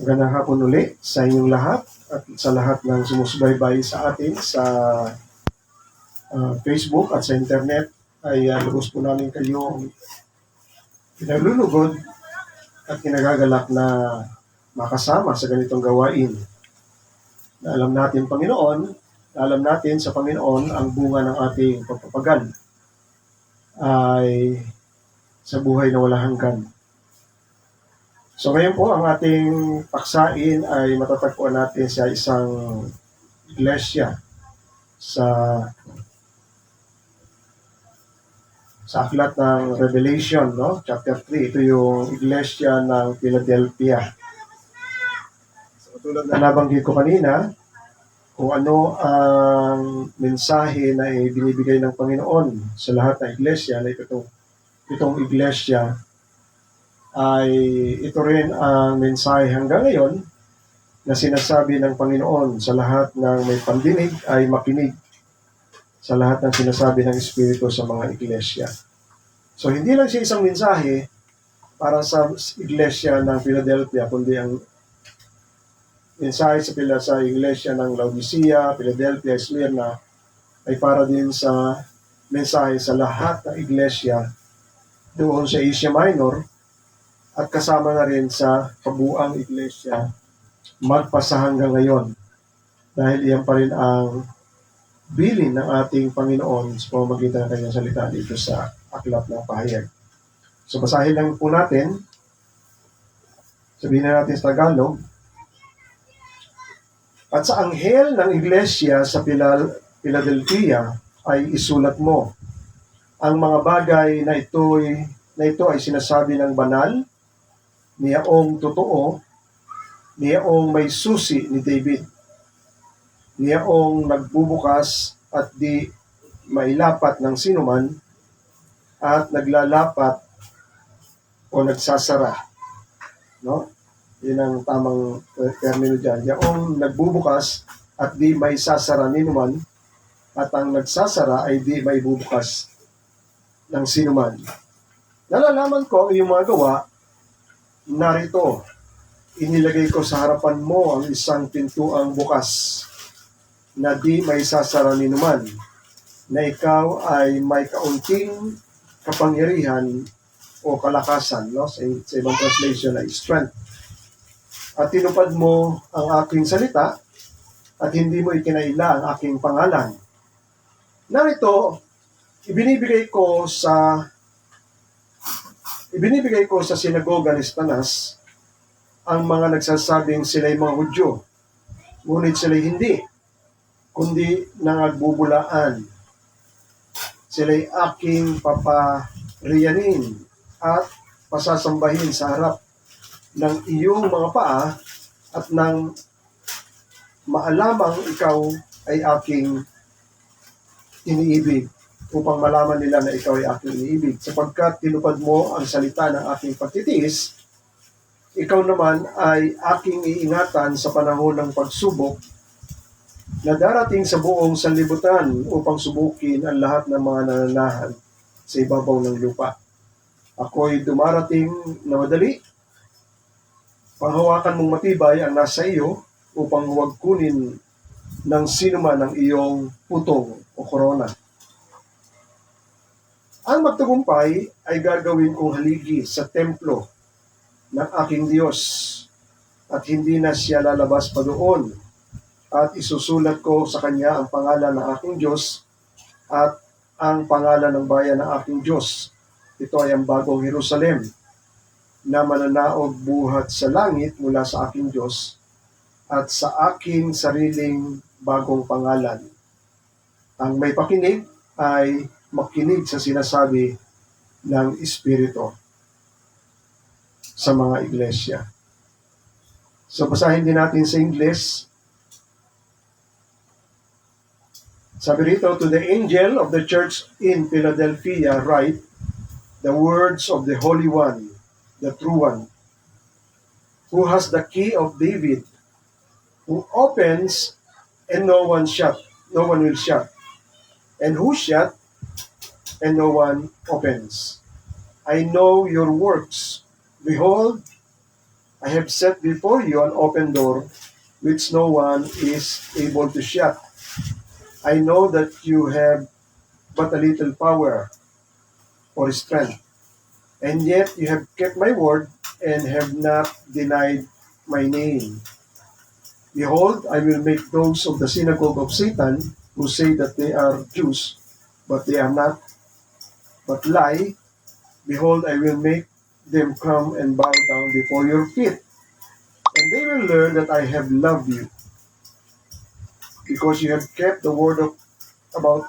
Magandang hapon uli sa inyong lahat at sa lahat ng sumusubaybay sa atin sa Facebook at sa internet ay lubos po namin kayong pinalulugod at kinagagalak na makasama sa ganitong gawain. Na alam natin, Panginoon, na alam natin sa Panginoon ang bunga ng ating pagpapagal ay sa buhay na walang hanggan. So ngayon po, ang ating paksain ay matatagpuan natin sa isang iglesia sa aklat ng Revelation, no? Chapter 3. Ito yung iglesia ng Philadelphia. So, tulad na nabanggit ko kanina, kung ano ang mensahe na binibigay ng Panginoon sa lahat ng iglesia, na itong iglesia, ay ito rin ang mensahe hanggang ngayon na sinasabi ng Panginoon sa lahat ng may pandinig ay makinig sa lahat ng sinasabi ng Espiritu sa mga iglesia. So hindi lang siya isang mensahe para sa iglesia ng Philadelphia, kundi ang mensahe sa iglesia ng Laodicea, Philadelphia, Smyrna ay para din sa mensahe sa lahat ng iglesia doon sa Asia Minor at kasama na rin sa kabuuang iglesia magpasa hanggang ngayon, dahil iyan pa rin ang bilin ng ating Panginoon sa pamamagitan ng kanyang salita dito sa aklat ng pahayag. So basahin lang po natin, sabihin na natin sa Tagalog, at sa anghel ng iglesia sa Philadelphia ay isulat mo ang mga bagay na ito ay sinasabi ng banal, niyaong totoo, niyaong may susi ni David, niyaong nagbubukas at di mailapat ng sinuman at naglalapat o nagsasara. No? Yun ang tamang termino dyan. Yaong nagbubukas at di maisasara ninuman at ang nagsasara ay di maibubukas ng sinuman. Nalalaman ko ang iyong mga gawa, narito, inilagay ko sa harapan mo ang isang pintuang bukas na di maisasara ninuman, na ikaw ay may kaunting kapangyarihan o kalakasan, no? Sa ibang translation ay strength. At tinupad mo ang aking salita at hindi mo ikinaila ang aking pangalan. Narito, ibinibigay ko sa sinagoga ni Satanas ang mga nagsasabing sila'y mga Hudyo, ngunit sila'y hindi, kundi nangagbubulaan. Sila'y aking papariyanin at pasasambahin sa harap ng iyong mga paa at nang maalamang ikaw ay aking iniibig, upang malaman nila na ikaw ay aking iniibig. Sapagkat tinupad mo ang salita ng aking pagtitiis, ikaw naman ay aking iingatan sa panahon ng pagsubok na darating sa buong sanlibutan upang subukin ang lahat ng mga nananahan sa ibabaw ng lupa. Ako'y dumarating na madali. Panghawakan mong matibay ang nasa iyo upang huwag kunin ng sinuman ang iyong putong o korona. Ang magtagumpay ay gagawin kong haligi sa templo ng aking Diyos at hindi na siya lalabas pa doon, at isusulat ko sa kanya ang pangalan ng aking Diyos at ang pangalan ng bayan ng aking Diyos. Ito ay ang bagong Jerusalem na mananaog buhat sa langit mula sa aking Diyos at sa aking sariling bagong pangalan. Ang may pakinig ay makinig sa sinasabi ng Espiritu sa mga iglesia. So basahin din natin sa English. Sabi rito, to the angel of the church in Philadelphia write the words of the Holy One, the true one, who has the key of David, who opens and no one will shut, and who shut and no one opens. I know your works. Behold, I have set before you an open door which no one is able to shut. I know that you have but a little power or strength, and yet you have kept my word and have not denied my name. Behold, I will make those of the synagogue of Satan who say that they are Jews, but they are not, but lie. Behold, I will make them come and bow down before your feet, and they will learn that I have loved you, because you have kept the word of about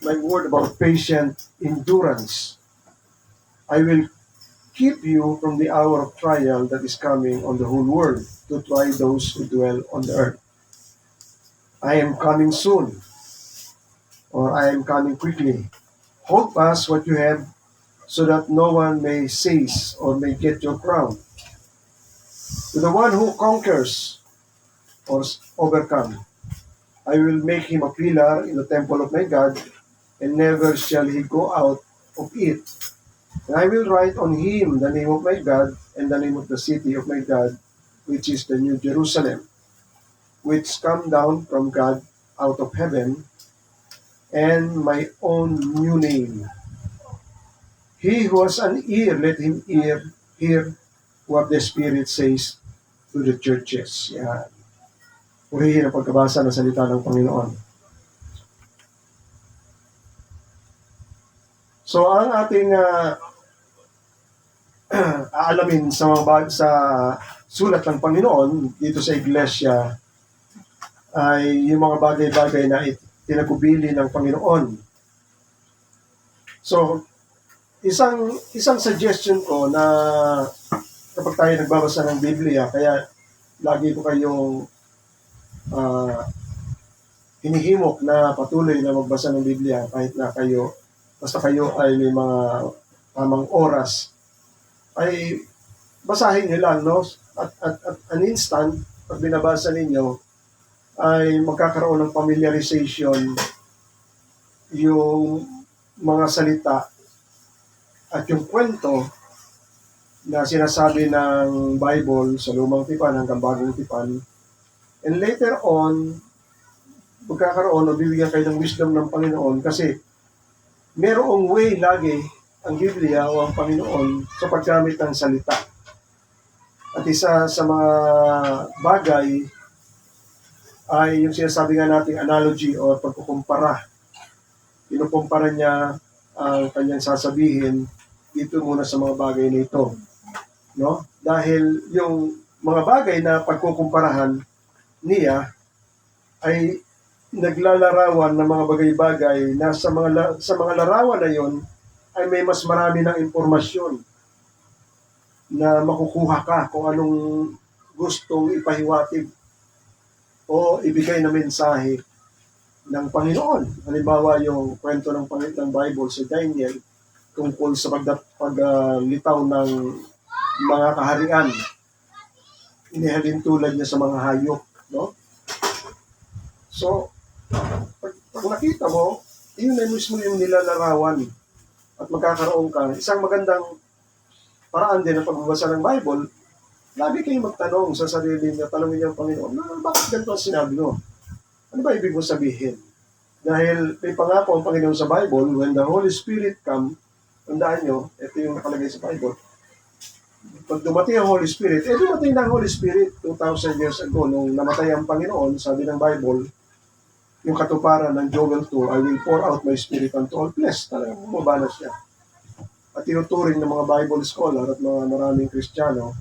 my word about patient endurance. I will keep you from the hour of trial that is coming on the whole world to try those who dwell on the earth. I am coming soon, or I am coming quickly. Hold fast what you have, so that no one may seize or may get your crown. To the one who conquers or overcome, I will make him a pillar in the temple of my God, and never shall he go out of it. And I will write on him the name of my God and the name of the city of my God, which is the New Jerusalem, which come down from God out of heaven, and my own new name. He who has an ear, let him hear what the Spirit says to the churches. Yan. Purihin ang pagkabasa ng salita ng Panginoon. So, ang ating aalamin sa sa sulat ng Panginoon dito sa iglesia ay yung mga bagay-bagay na tinagubili ng Panginoon. So, isang suggestion ko na kapag tayo nagbabasa ng Biblia, kaya lagi ko kayong hinihimok na patuloy na magbasa ng Biblia kahit na kayo, basta kayo ay may mga tamang oras, ay basahin nyo lang, no? At an instant, pag binabasa ninyo, ay magkakaroon ng familiarization yung mga salita at yung kwento na sinasabi ng Bible sa Lumang Tipan hanggang Bagong Tipan. And later on, magkakaroon o bibigyan kayo ng wisdom ng Panginoon kasi merong way lagi ang Biblia o ang Panginoon sa paggamit ng salita. At isa sa mga bagay ay yung sinasabi nga nating analogy o pagkukumpara. Kinukumpara niya ang kanyang sasabihin dito muna sa mga bagay na ito. No? Dahil yung mga bagay na pagkukumparahan niya ay naglalarawan ng mga bagay-bagay na sa mga larawan na yon ay may mas marami ng impormasyon na makukuha ka kung anong gustong ipahiwatig o ibigay na mensahe ng Panginoon. Halimbawa, yung kwento ng Bible sa Daniel tungkol sa paglitaw ng mga kaharian. Inihalin tulad niya sa mga hayop. No? So, pag nakita mo, yun na mismo yung nilalarawan at magkakaroon ka. Isang magandang paraan din ng pagbabasa ng Bible, lagi kayong magtanong sa sarili niyo, tanongin niyo ang Panginoon, bakit ganito ang sinabi mo? Ano ba ibig mo sabihin? Dahil may pangako ang Panginoon sa Bible, when the Holy Spirit come, tandaan nyo, ito yung nakalagay sa Bible, pag dumating ang Holy Spirit, dumating na ang Holy Spirit 2,000 years ago, nung namatay ang Panginoon, sabi ng Bible, yung katuparan ng Joel 2, I will pour out my Spirit unto all flesh. Talagang bumaba na siya. At tinuturing ng mga Bible scholar at mga maraming Kristiyano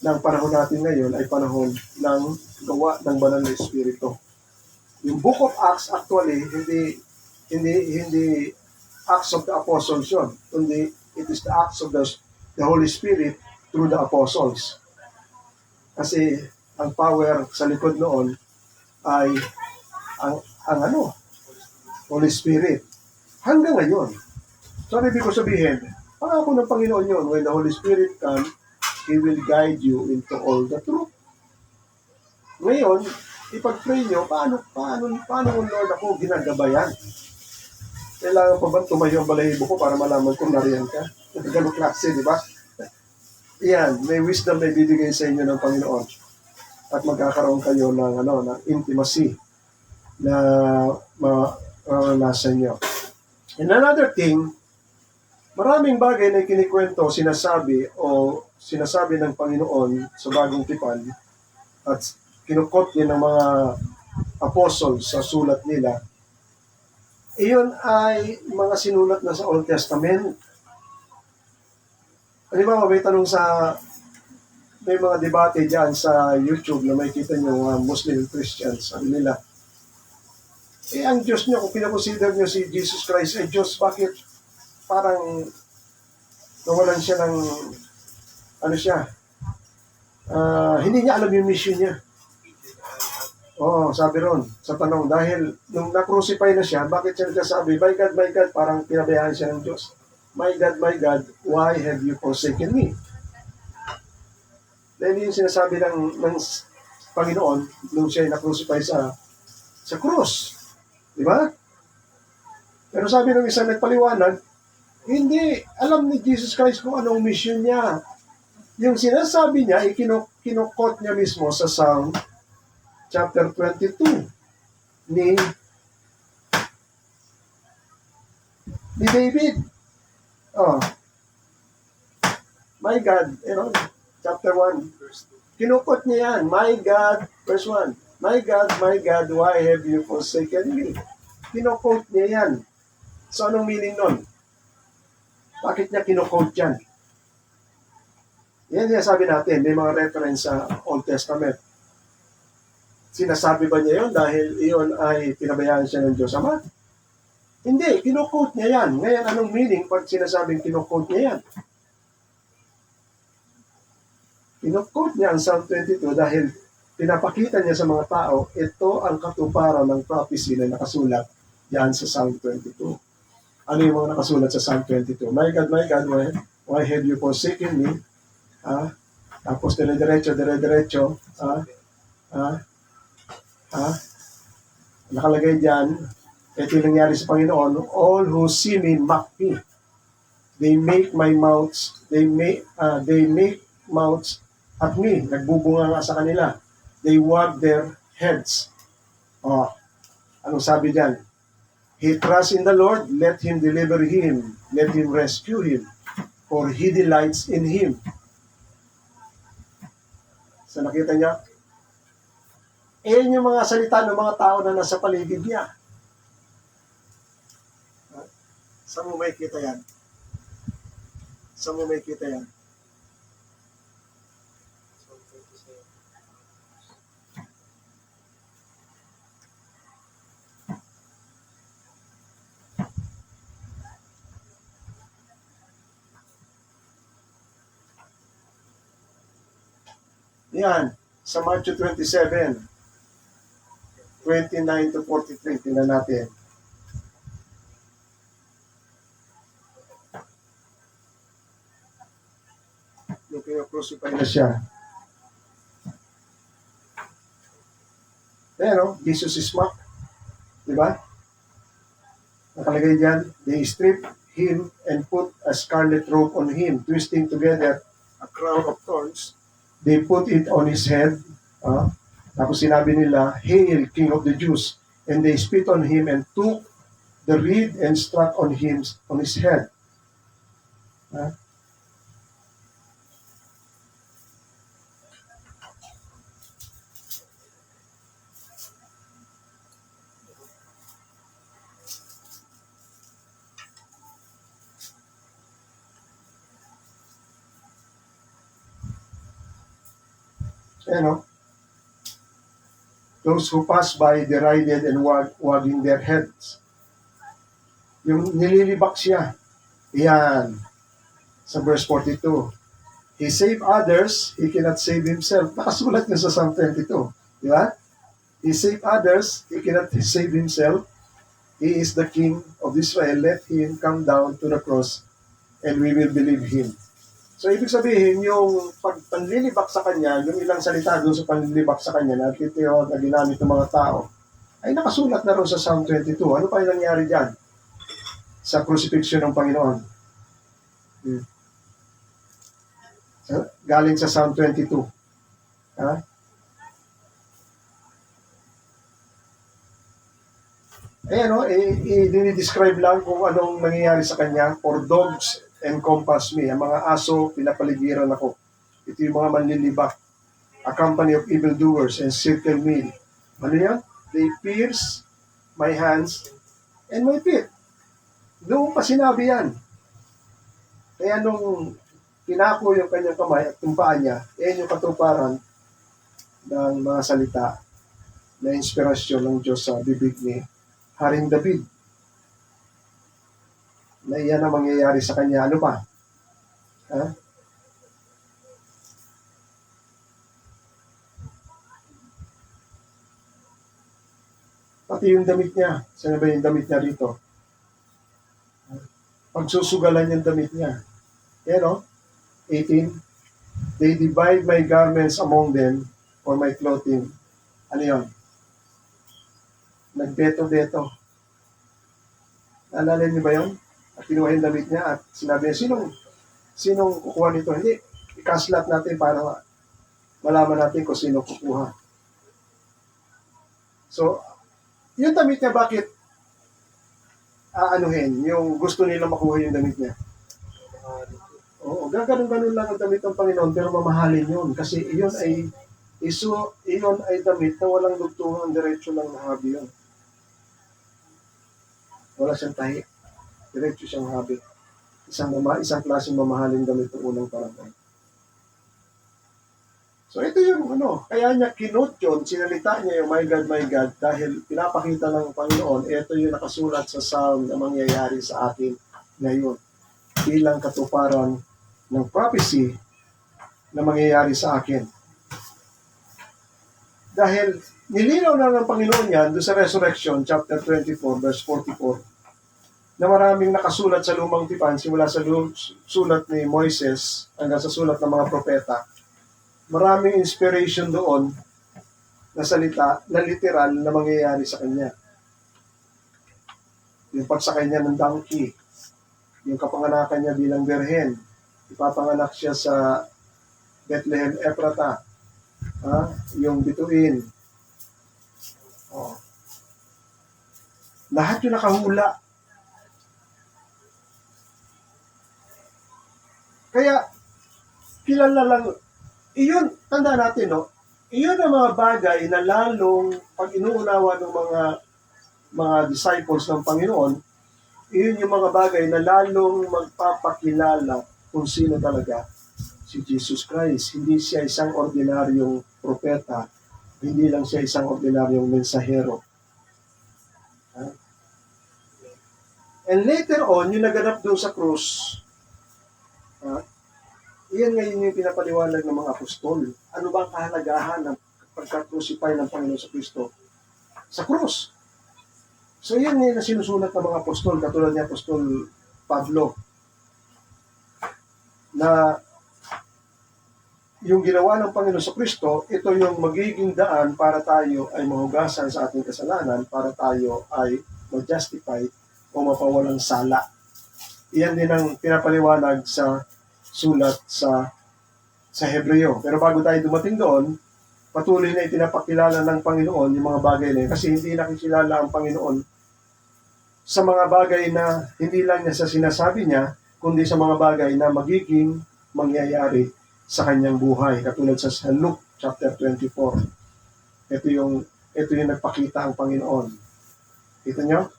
na ang panahon natin ngayon ay panahon ng gawa ng banal na Espiritu. Yung Book of Acts actually, hindi Acts of the Apostles yun. Kundi it is the Acts of the Holy Spirit through the Apostles. Kasi ang power sa likod noon ay ang Holy Spirit. Hanggang ngayon. So, ibig ko sabihin, pangako ng Panginoon yun, when the Holy Spirit comes, He will guide you into all the truth. Ngayon, ipag-pray nyo, paano mo, Lord, ako ginagabayan? Kailangan pa ba tumayo ang balahibo ko para malaman kung nariyan ka? Ganong klase, di ba? Yan, may wisdom na ibibigay sa inyo ng Panginoon. At magkakaroon kayo ng intimacy na maranasan nyo. And another thing, maraming bagay na kinikwento, sinasabi ng Panginoon sa bagong tipan at kinukot niya ng mga apostles sa sulat nila. Iyon ay mga sinulat na sa Old Testament. Halimbawa, may mga debate dyan sa YouTube na makikita nyo Muslim Christians, sabi nila, ang Diyos nyo, kung pinakonsider nyo si Jesus Christ ay Diyos, bakit parang nawalan siya ng, hindi niya alam yung mission niya. Oo, sabi ron, sa tanong, dahil nung na-crucify na siya, bakit siya nagsasabi, my God, parang pinabayaan siya ng Diyos. My God, why have you forsaken me? Dahil yung sinasabi ng Panginoon nung siya na-crucify sa cross. Di ba? Pero sabi ng isang nagpaliwanag, hindi alam ni Jesus Christ kung anong mission niya. Yung sinasabi niya, kinukot niya mismo sa Psalm chapter 22 ni David. Oh. My God, chapter 1. Kinukot niya yan. My God, verse 1. My God, why have you forsaken me? Kinukot niya yan. So, anong meaning nun? Bakit niya kinukot yan? Yan niya sabi natin, may mga reference sa Old Testament. Sinasabi ba niya yun dahil iyon ay pinabayaan siya ng Diyos Ama? Hindi, kinukot niya yan. Ngayon, anong meaning pag sinasabing kinukot niya yan? Kinukot niya ang Psalm 22 dahil pinapakita niya sa mga tao, ito ang katuparan ng prophecy na nakasulat yan sa Psalm 22. Ano yung mga nakasulat sa Psalm 22? My God, why have you forsaken me? Tapos dire-diretso. Nakalagay dyan, ito yung nangyari sa Panginoon, all who see me mock me. They make mouths at me. Nagbubunga nga sa kanila. They wag their heads. Anong sabi dyan? He trusts in the Lord, let him deliver him, let him rescue him, for he delights in him. So nakita niya, yung mga salita ng mga tao na nasa paligid niya. Saan mo may kita yan? Yan, sa Matthew 27, 29 to 43, tingnan natin. Yung pinag-crucify na siya. Pero, Jesus is mocked. Diba? Nakalagay dyan, they stripped him and put a scarlet robe on him, twisting together a crown of thorns. They put it on his head. Tapos sinabi nila, Hail, King of the Jews. And they spit on him and took the reed and struck on his head. Those who pass by derided and wagging their heads. Yung nililibak siya. Yan. Sa verse 42. He saved others, he cannot save himself. Nakasulat niya sa Psalm 22. Di ba? He saved others, he cannot save himself. He is the King of Israel. Let him come down to the cross and we will believe him. So, ibig sabihin, yung panlilibak sa kanya, yung ilang salita doon sa panlilibak sa kanya na ginamit ng mga tao, ay nakasulat na rin sa Psalm 22. Ano pa yung nangyari dyan? Sa crucifixion ng Panginoon. Galing sa Psalm 22. Ha? Ayan o, i-describe lang kung anong nangyayari sa kanya. For dogs encompass me. Ang mga aso, pinapaligiran ako. Ito yung mga manlilibak. A company of evildoers encircle me. Ano yan? They pierce my hands and my feet. Doon pa sinabi yan. Kaya nung pinako yung kanyang kamay at tumpaan niya, yan yung katuparan ng mga salita na inspirasyon ng Diyos sa bibig ni Haring David. Na iyan ang mangyayari sa kanya. Ano pa? Ha? Pati yung damit niya. Saan ba yung damit niya rito? Pagsusugalan yung damit niya. Yan o, 18. They divide my garments among them for my clothing. Ano yun? Nagbeto-beto. Naalala niyo ba yun? At kinuha yung damit niya at sinabi niya, sinong kukuha nito? Hindi, ikaslat natin para malaman natin kung sino kukuha. So, yung damit niya, bakit aanuhin? Yung gusto nila makuha yung damit niya. Oo, gaganon-ganon lang ang damit ng Panginoon, pero mamahalin yun. Kasi iyon ay damit na walang dugtungan, diretso lang nahabi yun. Wala siyang tahi. Diretso siyang habi. Isang klaseng mamahaling damit ng unang panahon. So ito yung kaya niya kinot yun, sinalita niya yung my God, dahil pinapakita ng Panginoon, ito yung nakasulat sa Psalm na mangyayari sa atin ngayon. Bilang katuparan ng prophecy na mangyayari sa akin. Dahil nilinaw na ng Panginoon yan doon sa Resurrection, chapter 24, verse 44, na maraming nakasulat sa lumang tipan, simula sa sulat ni Moises hanggang sa sulat ng mga propeta. Maraming inspiration doon na salita, na literal na mangyayari sa kanya. Yung pagsakay niya ng donkey, yung kapanganakan niya bilang berhen, ipapanganak siya sa Bethlehem Ephrata, yung bituin. Lahat yung nakahula. Kaya, kilala lang, iyon, tanda natin, iyon ang mga bagay na lalong pag inuunawa ng mga disciples ng Panginoon, iyon yung mga bagay na lalong magpapakilala kung sino talaga si Jesus Christ. Hindi siya isang ordinaryong propeta, hindi lang siya isang ordinaryong mensahero. And later on, yung naganap doon sa krus, iyan ngayon yung pinapaliwanag ng mga apostol. Ano ba ang kahalagahan ng pagka-crucify ng Panginoon sa Kristo? Sa krus. So yan yung sinusulat ng mga apostol, katulad ni Apostol Pablo, na yung ginawa ng Panginoon sa Kristo, ito yung magiging daan para tayo ay mahugasan sa ating kasalanan, para tayo ay ma-justify o mapawalang sala. Iyan din ang pinapaliwanag sa sulat sa Hebreo. Pero bago tayo dumating doon, patuloy na ipinapakilala ng Panginoon yung mga bagay na yun. Kasi hindi nakikilala ang Panginoon sa mga bagay na hindi lang niya sa sinasabi niya, kundi sa mga bagay na magiging mangyayari sa kanyang buhay. Katulad sa Luke chapter 24. Ito yung nagpakita ang Panginoon. Kita nyo?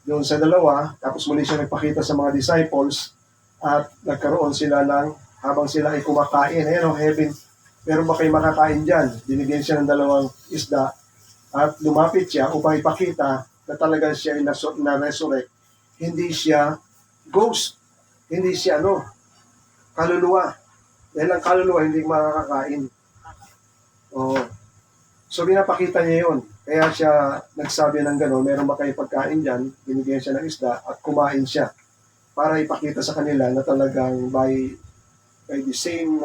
Doon sa dalawa, tapos muli siya nagpakita sa mga disciples, at nagkaroon sila habang sila ay kumakain, heaven, meron ba kayo makakain dyan? Binigyan siya ng 2 isda, at lumapit siya upang ipakita na talagang siya ay na-resurrect. Hindi siya ghost, hindi siya kaluluwa. Dahil ang kaluluwa hindi makakakain. So pinapakita niya yun. Kaya siya nagsabi ng gano'n, meron ba kayo pagkain dyan? Binigyan siya ng isda at kumain siya, para ipakita sa kanila na talagang by the same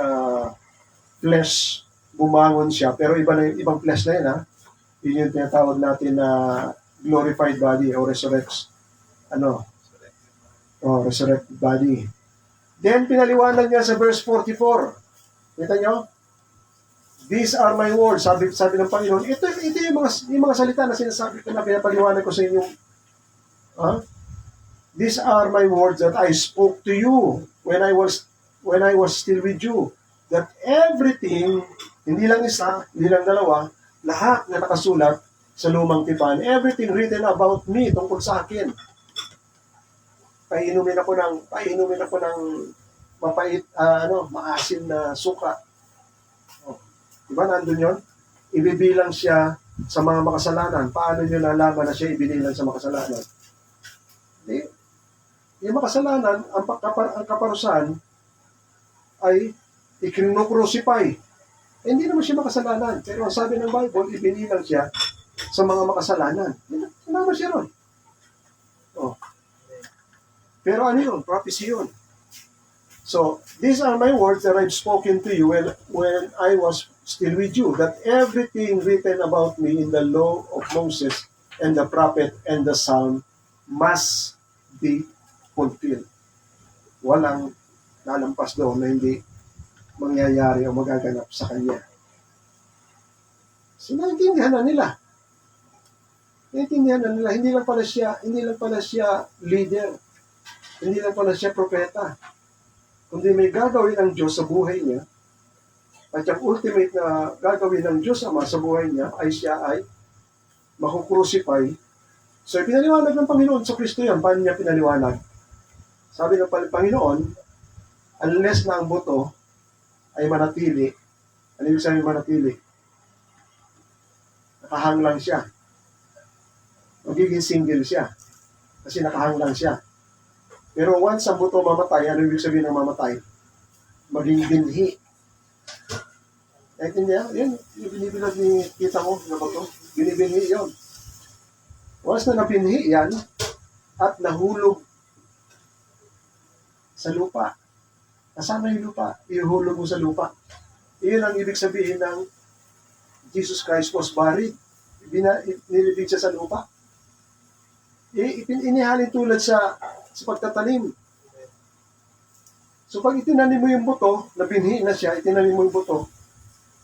flesh, bumangon siya. Pero ibang flesh na yun, Yun yung tinatawag natin na glorified body o resurrected body. Then, pinaliwanag niya sa verse 44. Kita nyo? These are my words, sabi ng Panginoon. Ito yung mga salita na sinasabi ko na pinapaliwanag ko sa inyo. Huh? These are my words that I spoke to you when I was still with you. That everything, hindi lang isa, hindi lang dalawa, lahat na nakasulat sa lumang tipan, everything written about me, tungkol sa akin. Painumin ako ng mapait, maasim na suka. Oh. Diba nandun yun? Ibibilang siya sa mga makasalanan. Paano nyo nalaman na siya ibinilang sa makasalanan? Yung makasalanan, ang kaparusahan ay ikinocrucify. Hindi naman siya makasalanan. Pero ang sabi ng Bible, ibinilang siya sa mga makasalanan. Sinama siya ron. Oh. Pero ano yun? Prophecy yun. So, these are my words that I've spoken to you when I was still with you, that everything written about me in the law of Moses and the prophet and the psalm must be fulfilled. Walang lalampas doon na hindi mangyayari o magaganap sa kanya. So, naintindihan na nila. Hindi lang pala siya leader. Hindi lang pala siya propeta. Kundi may gagawin ang Diyos sa buhay niya. At yung ultimate na gagawin ng Diyos Ama sa buhay niya ay siya ay makukrucify. So, pinaliwanag ng Panginoon sa Kristo yan. Paano niya pinaliwanag? Sabi ng Panginoon, unless na ang buto ay manatili, ano yung sabi manatili? Nakahang lang siya. Magiging single siya. Kasi nakahang lang siya. Pero once ang buto mamatay, ano yung sabihin ng mamatay? Maging binhi. Naintindihan? Yan, yung binibilag ni kita mo na buto. Binibinhi yun. Once na nabinhi yan, at nahulog sa lupa. Kasama yung lupa, ihulog mo sa lupa. Iyon ang ibig sabihin ng Jesus Christ was buried. Nilibig siya sa lupa. Inihalin tulad sa pagtatanim. So pag itinanim mo yung buto, nabinhi na siya, itinanim mo yung buto,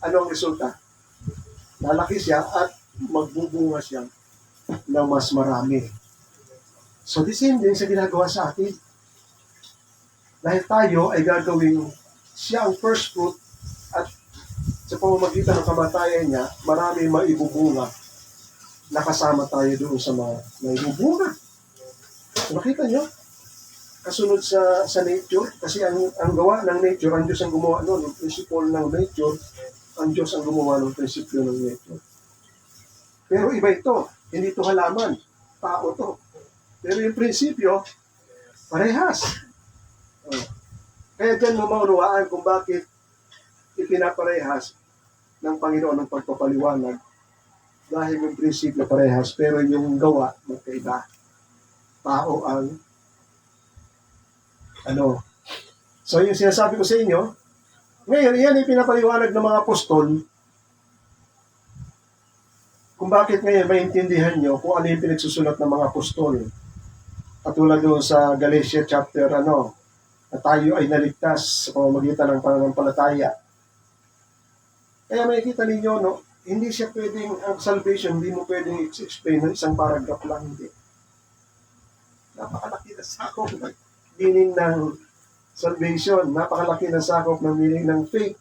ano ang resulta? Lalaki siya at magbubunga siya ng mas marami. So the same din sa ginagawa sa atin. Dahil tayo ay gagawing siya ang first fruit at sa pamamagitan ng kamatayan niya, marami maibubunga. Nakasama tayo doon sa mga maibubunga. Nakita niyo? Kasunod sa nature, kasi ang gawa ng nature, ang Diyos ang gumawa noon, yung principle ng nature, ang Diyos ang gumawa ng prinsipyo ng nature. Pero iba ito, hindi ito halaman, tao to. Pero yung prinsipyo, parehas. Kaya dyan mo maunawaan kung bakit ipinaparehas ng Panginoon ng pagpapaliwanag. Dahil yung prinsipyo parehas, pero yung gawa magkaiba. Tao ang So, yung sinasabi ko sa inyo, ngayon, yan ay pinapaliwanag ng mga apostol kung bakit ngayon maintindihan nyo kung ano yung pinagsusulat ng mga apostol. Katulad doon sa Galatia chapter, na tayo ay naligtas sa pamamagitan ng pananampalataya. Kaya makikita ninyo, hindi siya pwedeng, ang salvation, hindi mo pwedeng explain ng isang paragraph lang, hindi. Napakalaki na sakop ng meaning ng salvation. Napakalaki na sakop ng meaning ng faith.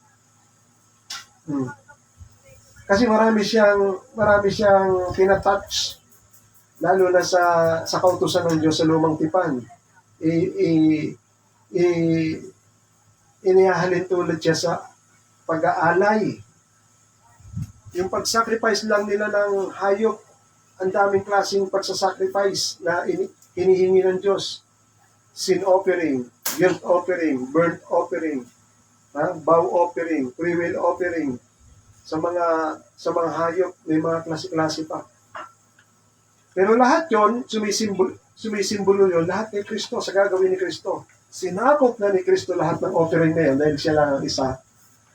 Kasi marami siyang tinatouch, lalo na sa kautusan ng Diyos sa lumang tipan. Inihahalin tulad siya sa pag-aalay. Yung pag-sacrifice lang nila ng hayop, ang daming klaseng pagsasacrifice na hinihingi ng Diyos. Sin offering, guilt offering, burnt offering, vow offering, free will offering. Sa mga hayop, may mga klase-klase pa. Pero lahat yon sumisimbolo yon lahat kay Kristo, sa gagawin ni Kristo. Sinakop na ni Kristo lahat ng offering na yan dahil siya lang ang isa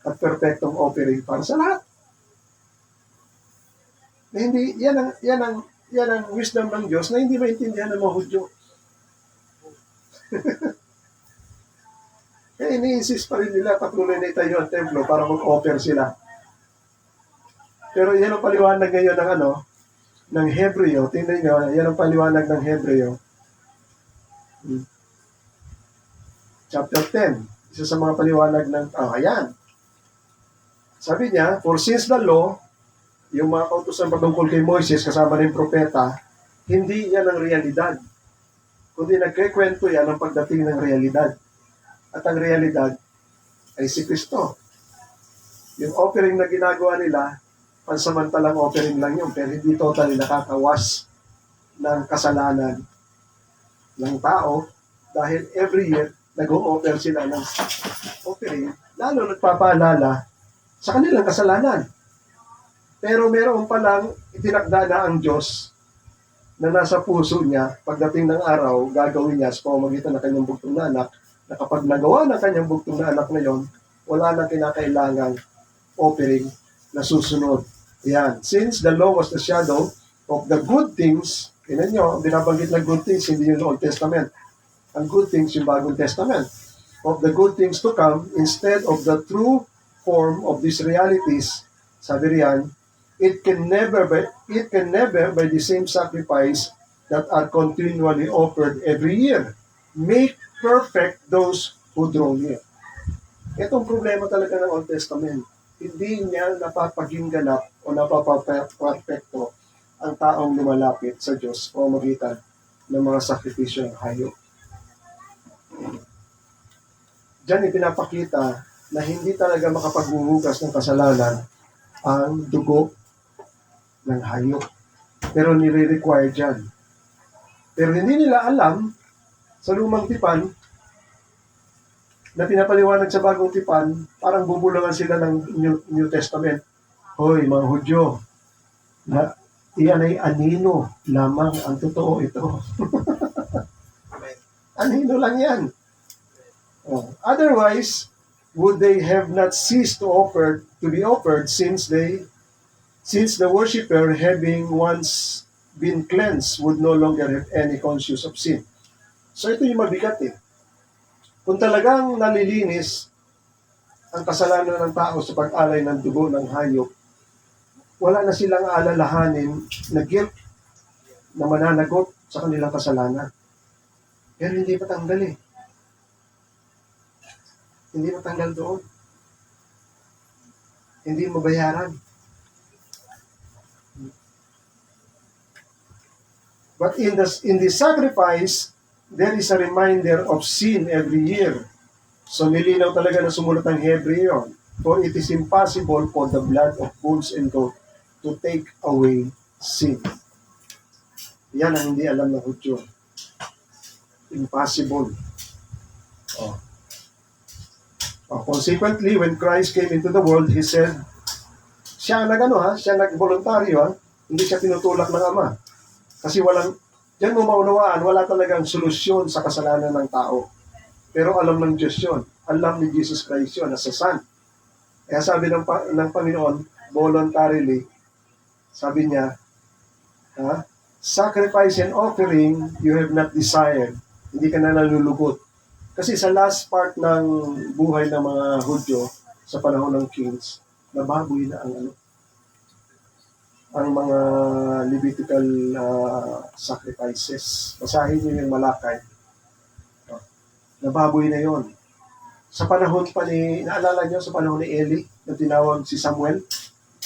at perfectong offering para sa lahat. Na hindi, yan ang wisdom ng Diyos na hindi maintindihan ng mga Hudyo. Kaya ini-insist pa rin nila patuloy na itayo ang templo para mag-offer sila. Pero yan ang paliwanag ngayon ng ng Hebreo. Tingnan nyo, yan ang paliwanag ng Hebreo. Chapter 10. Isa sa mga paliwanag ng, ayan. Sabi niya, for since the law, yung mga kautusan patungkol kay Moises kasama ng propeta, hindi yan ang realidad. Kundi nagkikwento yan ang pagdating ng realidad. At ang realidad ay si Kristo. Yung offering na ginagawa nila, pansamantalang offering lang yun, pero hindi totally nakakawas ng kasalanan ng tao dahil every year nag-o-offer sila ng offering, lalo nagpapaalala sa kanilang kasalanan. Pero meron palang itinakda na ang Diyos na nasa puso niya, pagdating ng araw, gagawin niya sa pamamagitan ng kanyang bugtong na anak, na kapag nagawa ng kanyang bugtong na anak na yon, wala nang kinakailangang offering na susunod. Yan. Since the law was the shadow of the good things, tingnan nyo, binabanggit na good things, hindi yung Old Testament. Ang good things, yung Bagong Testament. Of the good things to come, instead of the true form of these realities, sabi riyan, it can never by the same sacrifice that are continually offered every year make perfect those who draw near. Itong problema talaga ng Old Testament. Hindi niya napapaging ganap o napapaperfecto ang taong lumalapit sa Diyos o magitan ng mga sakripisyo ng hayop. Diyan ipinapakita na hindi talaga makapaghuhugas ng kasalanan ang dugo ng hayop. Pero nire-require dyan. Pero hindi nila alam sa lumang tipan na pinapaliwanag sa bagong tipan, parang bubulungan sila ng New Testament. Hoy, mga Hudyo, na iyan ay anino lamang ang totoo ito. Anino lang yan. Otherwise, would they have not ceased to be offered since the worshipper, having once been cleansed, would no longer have any conscience of sin. So ito yung mabigat Kung talagang nalilinis ang kasalanan ng tao sa pag-alay ng dugo ng hayop, wala na silang alalahanin na guilt na mananagot sa kanilang kasalanan. Pero hindi matanggal Hindi matanggal doon. Hindi mabayaran. But in the sacrifice, there is a reminder of sin every year. So nilinaw talaga na sumulat ng Hebreo. For it is impossible for the blood of bulls and goats to take away sin. Yan ang hindi alam ng Hudyo. Impossible. Consequently, when Christ came into the world, He said, siya nag-voluntaryo, hindi siya tinutulak ng Ama. Kasi diyan mo maunawaan, wala talagang solusyon sa kasalanan ng tao. Pero alam ng Diyos yun. Alam ni Jesus Christ yun, as a Son. Kaya sabi ng Panginoon, voluntarily, sabi niya, sacrifice and offering you have not desired. Hindi ka na nalulugot. Kasi sa last part ng buhay ng mga Hudyo, sa panahon ng Kings, nababoy na ang mga Levitical sacrifices. Basahin niyo yung Malakay. Nababoy na yon. Sa panahon pa naalala niyo sa panahon ni Eli, na tinawag si Samuel,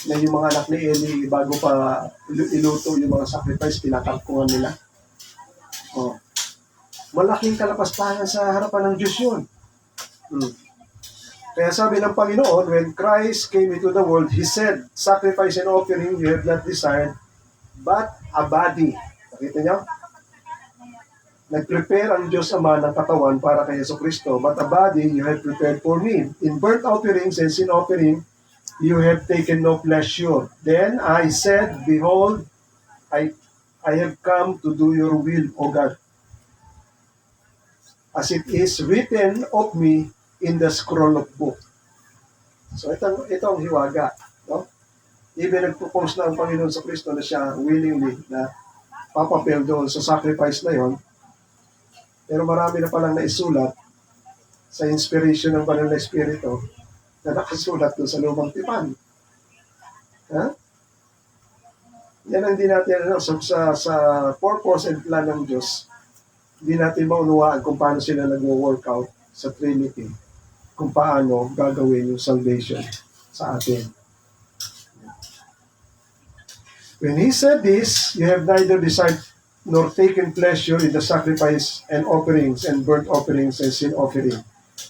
na yung mga anak ni Eli, bago pa iluto yung mga sacrifice, pinakalkungan nila. Malaking kalapastangan sa harapan ng Diyos yun. Kaya sabi ng Panginoon, when Christ came into the world, He said, sacrifice and offering you have not desired, but a body. Nakita niyo? Nag-prepare ang Diyos Ama ng katawan para kay Jesucristo, but a body you have prepared for me. In burnt offerings and sin offering, you have taken no pleasure. Then I said, behold, I have come to do your will, O God. As it is written of me in the scroll of book. So ito ang hiwaga. No? Even nagpropose na ang Panginoon sa Kristo na siya willingly na papapel doon sa sacrifice na yon. Pero marami na palang naisulat sa inspiration ng Banal na Espiritu na nakasulat doon sa lumang tipan. Ha? Yan ang hindi natin, sa purpose and plan ng Diyos, hindi natin maunawaan kung paano sila nag-workout sa Trinity, kung paano gagawin yung salvation sa atin. When he said this, you have neither desired nor taken pleasure in the sacrifice and offerings and burnt offerings and sin offering.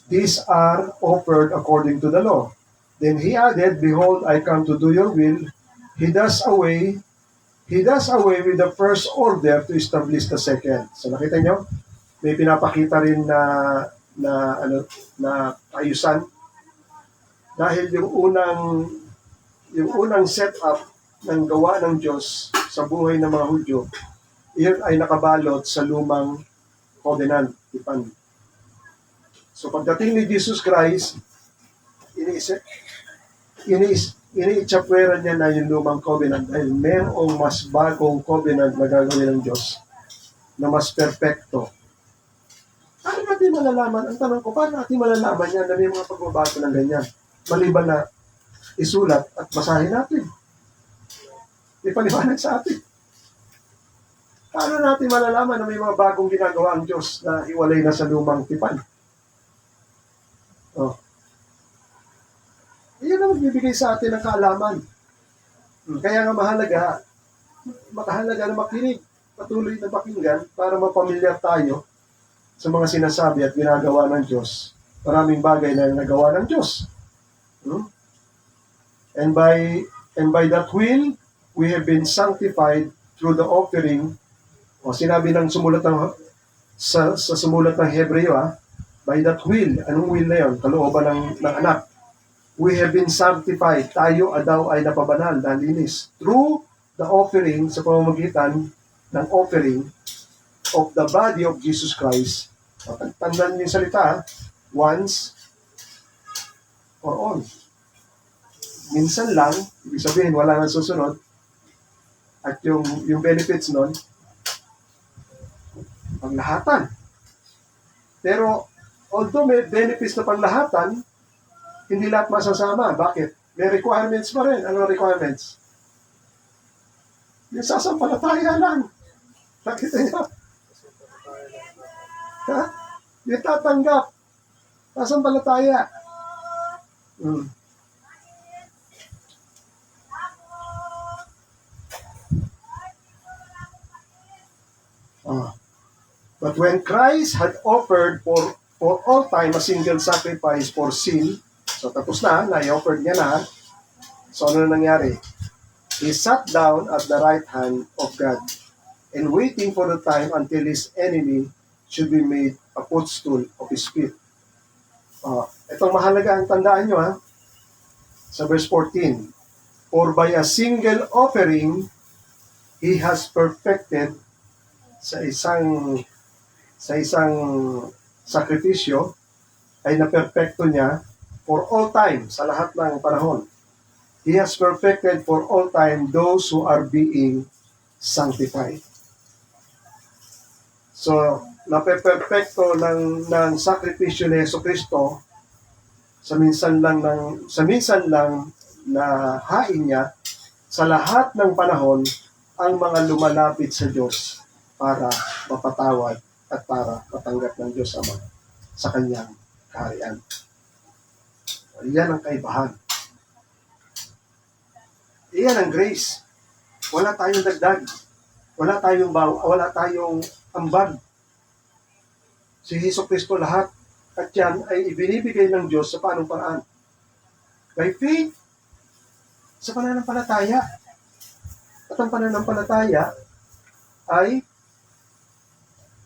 These are offered according to the law. Then he added, behold, I come to do your will. He does away with the first order to establish the second. So nakita nyo, may pinapakita rin na ayusan dahil yung unang setup ng gawa ng Diyos sa buhay ng mga Hudyo, iyon ay nakabalot sa lumang covenant, tipan. So pagdating ni Jesus Christ, iniitsapwera niya na yung lumang covenant dahil mayroong mas bagong covenant na gagawin ng Diyos na mas perfecto. Paano natin malalaman? Ang tanong ko, paano natin malalaman yan na may mga pagbabago ng ganyan? Maliban na isulat at basahin natin. Ipaliwanag sa atin. Paano natin malalaman na may mga bagong ginagawa ang Diyos na hiwalay na sa lumang tipan? Oh. Iyan ang magbibigay sa atin ng kaalaman. Kaya nga mahalaga na makinig, patuloy na pakinggan para mapamilyar tayo sa mga sinasabi at ginagawa ng Diyos. Maraming bagay na nagawa ng Diyos. And by that will, we have been sanctified through the offering. O sinabi ng sumulat sa sumulat ng Hebreo, by that will, anong will na yun? Kalooban ng anak. We have been sanctified. Tayo daw ay napabanal, nalinis. Through the offering, sa pamamagitan ng offering of the body of Jesus Christ. Tandaan niyo yung salita, once or all. Minsan lang, ibig sabihin, wala nang susunod. At yung benefits nun, panglahatan. Pero, although may benefits na panglahatan, hindi lahat masasama. Bakit? May requirements pa rin. Ano requirements? Yung sasampalataya lang. Nakita niyo? Ha? Yung tatanggap. Sasampalataya. But when Christ had offered for all time a single sacrifice for sin, so tapos na, na-offered niya na, so ano na nangyari? He sat down at the right hand of God and waiting for the time until his enemy should be made a footstool of his feet. Itong mahalaga ang tandaan nyo sa verse 14. For by a single offering, he has perfected sa isang sakripisyo ay naperfecto niya for all time, sa lahat ng panahon. He has perfected for all time those who are being sanctified. So, napeperfecto ng sakripisyo ni Jesucristo sa minsan lang na hain niya sa lahat ng panahon ang mga lumalapit sa Diyos para mapatawad at para matanggap ng Diyos Ama sa kanyang kaharian. Iyan ang kaibahan. Iyan ang grace. Wala tayong dagdag. Wala tayong ambag. Si Jesucristo lahat. At yan ay ibinibigay ng Diyos sa paanong paraan? By faith. Sa pananampalataya. At ang pananampalataya ay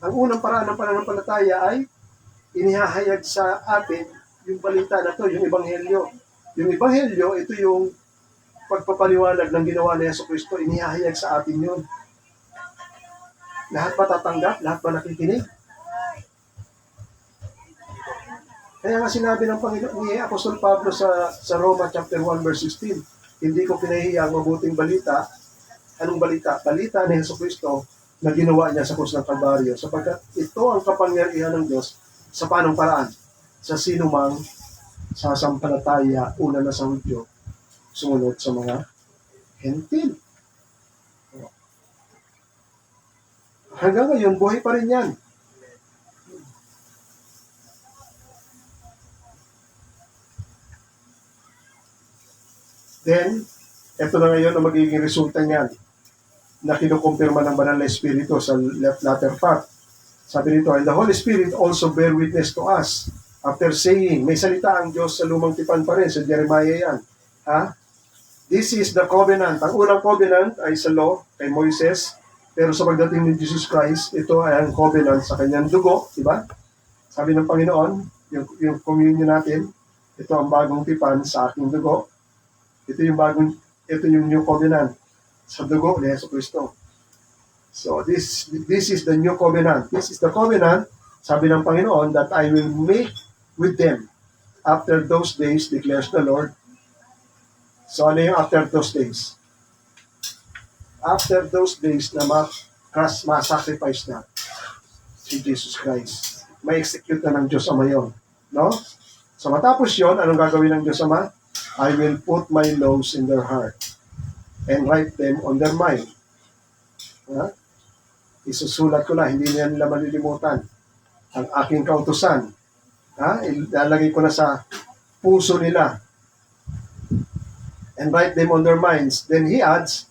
ang unang paraan ng pananampalataya ay inihahayag sa atin yung balita na to, yung Ebanghelyo. Yung Ebanghelyo, ito yung pagpapaliwanag ng ginawa ni Jesucristo, inihahayag sa atin yun. Lahat ba tatanggap? Lahat ba nakikinig? Kaya nga sinabi ng Panginoon ni Apostol Pablo sa Roma chapter 1 verse 16, hindi ko pinahihiya ang mabuting balita. Anong balita? Balita ni Jesucristo na ginawa niya sa krus ng Kalbaryo, sapagkat ito ang kapangyarihan ng Diyos sa panong paraan. sa sinumang sasampalataya, una na sa Hudyo, sumunod sa mga hentil. Hanggang ngayon, buhay pa rin yan. Then, ito na ngayon ang magiging resulta niyan na kinukumpirma ng Banal na Espiritu sa latter part. Sabi nito, and the Holy Spirit also bear witness to us after saying, may salita ang Diyos sa lumang tipan pa rin, sa Jeremiah yan. Ha? This is the covenant. Ang unang covenant ay sa law, kay Moises, pero sa pagdating ni Jesus Christ, ito ay ang covenant sa kanyang dugo, di ba? Sabi ng Panginoon, yung communion natin, ito ang bagong tipan sa aking dugo. Ito yung new covenant sa dugo ni Jesucristo. So this is the new covenant. This is the covenant, sabi ng Panginoon, that I will make with them after those days, declares the Lord. So ano yung after those days? After those days na ma-sacrifice na si Jesus Christ. May execute na ng Diyos Ama yun. No? So matapos yun, anong gagawin ng Diyos Ama? I will put my laws in their heart and write them on their mind. Ha? Isusulat ko na, hindi nila malilimutan ang aking kautusan. Ha? Ilalagay ko na sa puso nila and write them on their minds. Then he adds,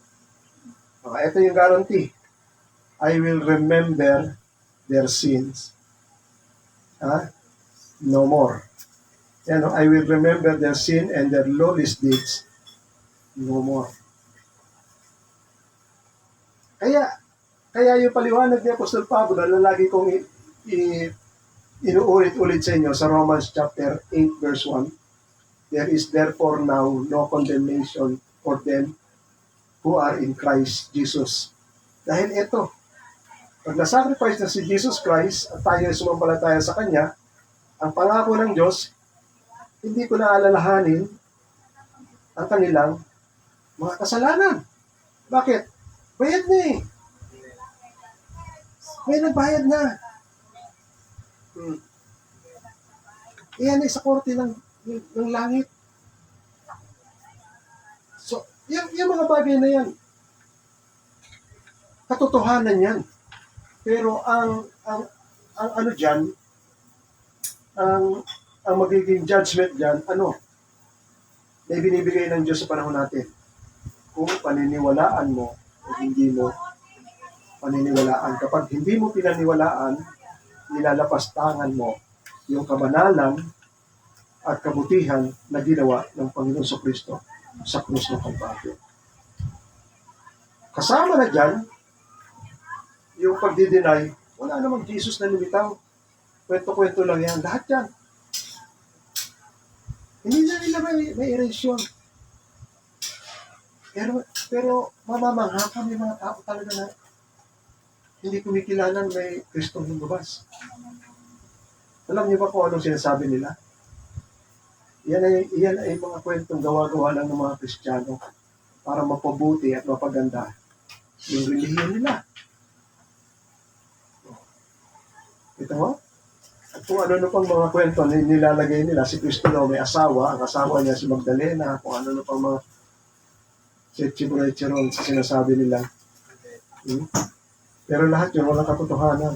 ito yung guarantee, I will remember their sins. No more. I will remember their sin and their lawless deeds no more. Kaya yung paliwanag ni Apostol Pablo na lagi kong inuulit-ulit sa inyo sa Romans chapter 8 verse 1, there is therefore now no condemnation for them who are in Christ Jesus. Dahil ito, pag nasacrifice na si Jesus Christ at tayo ay sumampalataya sa Kanya, ang pangako ng Diyos, hindi ko na alalahanin ang kanilang mga kasalanan. Bakit? Bayad na eh. May nagbayad na. Iyan ay sa korte ng langit. So, yung mga bagay na yan, katotohanan yan. Pero ang ano dyan, ang magiging judgment dyan, na binibigay ng Diyos sa panahon natin. Kung paniniwalaan mo o hindi mo paniniwalaan. Kapag hindi mo pinaniwalaan, nilalapastangan mo yung kabanalan at kabutihan na ginawa ng Panginoon sa Kristo sa krus ng Kalbaryo. Kasama na dyan, yung pagdi-deny, wala namang Jesus na lumitaw. Kwento-kwento lang yan. Lahat yan. Hindi na nila may erase yun. Pero mamamangha ka, may mga tao talaga na hindi kumikilanan may Kristong lumabas. Alam niyo ba kung anong sinasabi nila? Iyan ay mga kwentong gawa-gawa lang ng mga Kristiyano para mapabuti at mapaganda yung relihiyon nila. Ito mo? At kung ano pang mga kwento nilalagay nila, si Kristo daw may asawa, ang asawa niya si Magdalena, kung ano pang mga chichiburecheron sa sinasabi nila. Pero lahat yun, walang katotohanan.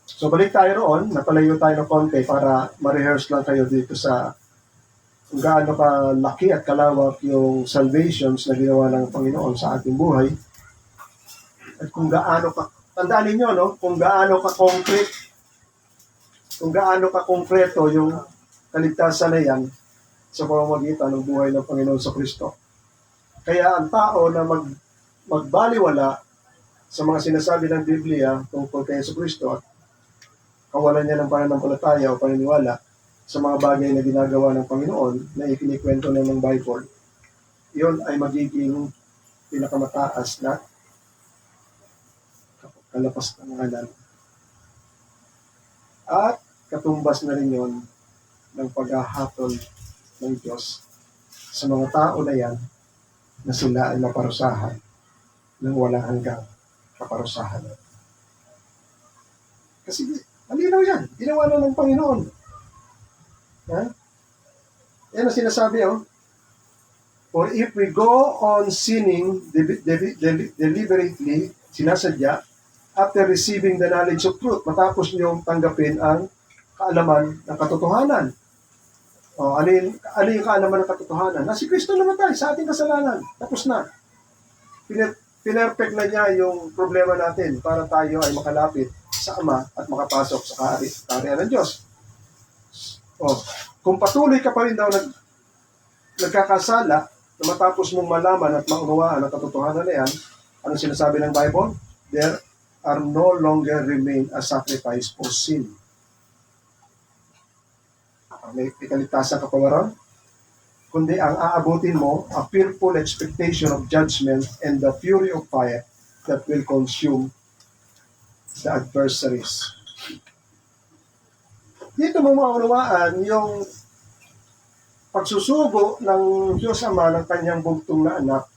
So balik tayo roon, napalayo tayo ng konti para ma-rehearse lang kayo dito sa kung gaano kalaki at kalawak yung salvations na ginawa ng Panginoon sa ating buhay. At kung gaano tandaan ninyo, no? Kung gaano ka-konkreto yung kaligtasan na yan sa pamamagitan ng buhay ng Panginoon sa Kristo. Kaya ang tao na magbaliwala sa mga sinasabi ng Biblia tungkol kay Jesucristo at kawalan niya ng pananampalataya o paniniwala sa mga bagay na ginagawa ng Panginoon na ikinikwento na ng Bible, yun ay magiging pinakamataas na kalapastanganan. At katumbas na rin yun ng paghahatol ng Diyos sa mga tao na yan na sila ay maparusahan ng walang hanggang kaparusahan. Kasi malinaw yan. Ginawa na ng Panginoon. Ha? Yan ang sinasabi, oh. For if we go on sinning deliberately, sinasadya, after receiving the knowledge of truth, matapos niyong tanggapin ang kaalaman ng katotohanan. O, ano yung kaalaman ng katotohanan? Na si Kristo namatay sa ating kasalanan. Tapos na. Pinerfect na niya yung problema natin para tayo ay makalapit sa Ama at makapasok sa kaharian ng Diyos. O, kung patuloy ka pa rin daw nagkakasala, na matapos mong malaman at maunawaan ang katotohanan na yan, ano sinasabi ng Bible? There are no longer remain a sacrifice for sin. May kaligtasan ka pa maroon? Kundi ang aabutin mo, a fearful expectation of judgment and the fury of fire that will consume the adversaries. Dito mo maunawaan yung pagsusugo ng Diyos Ama ng kanyang bugtong na anak.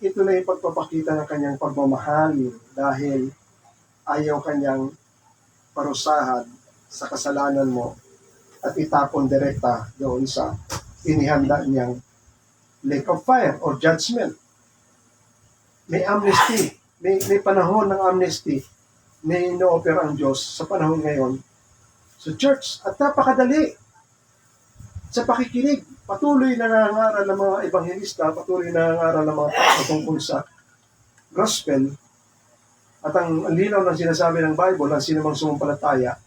Ito na yung pagpapakita ng kanyang pagmamahal dahil ayaw kanyang parusahan sa kasalanan mo at itapon direkta doon sa inihanda niyang lake of fire or judgment. May amnesty. May panahon ng amnesty na ino-opera ang Diyos sa panahon ngayon sa church. At napakadali sa pakikinig. Patuloy na nangangaral ng mga ebanghelista, patuloy na nangangaral ng mga patungkol sa gospel. At ang linaw ng sinasabi ng Bible, ang sinumang sumampalataya,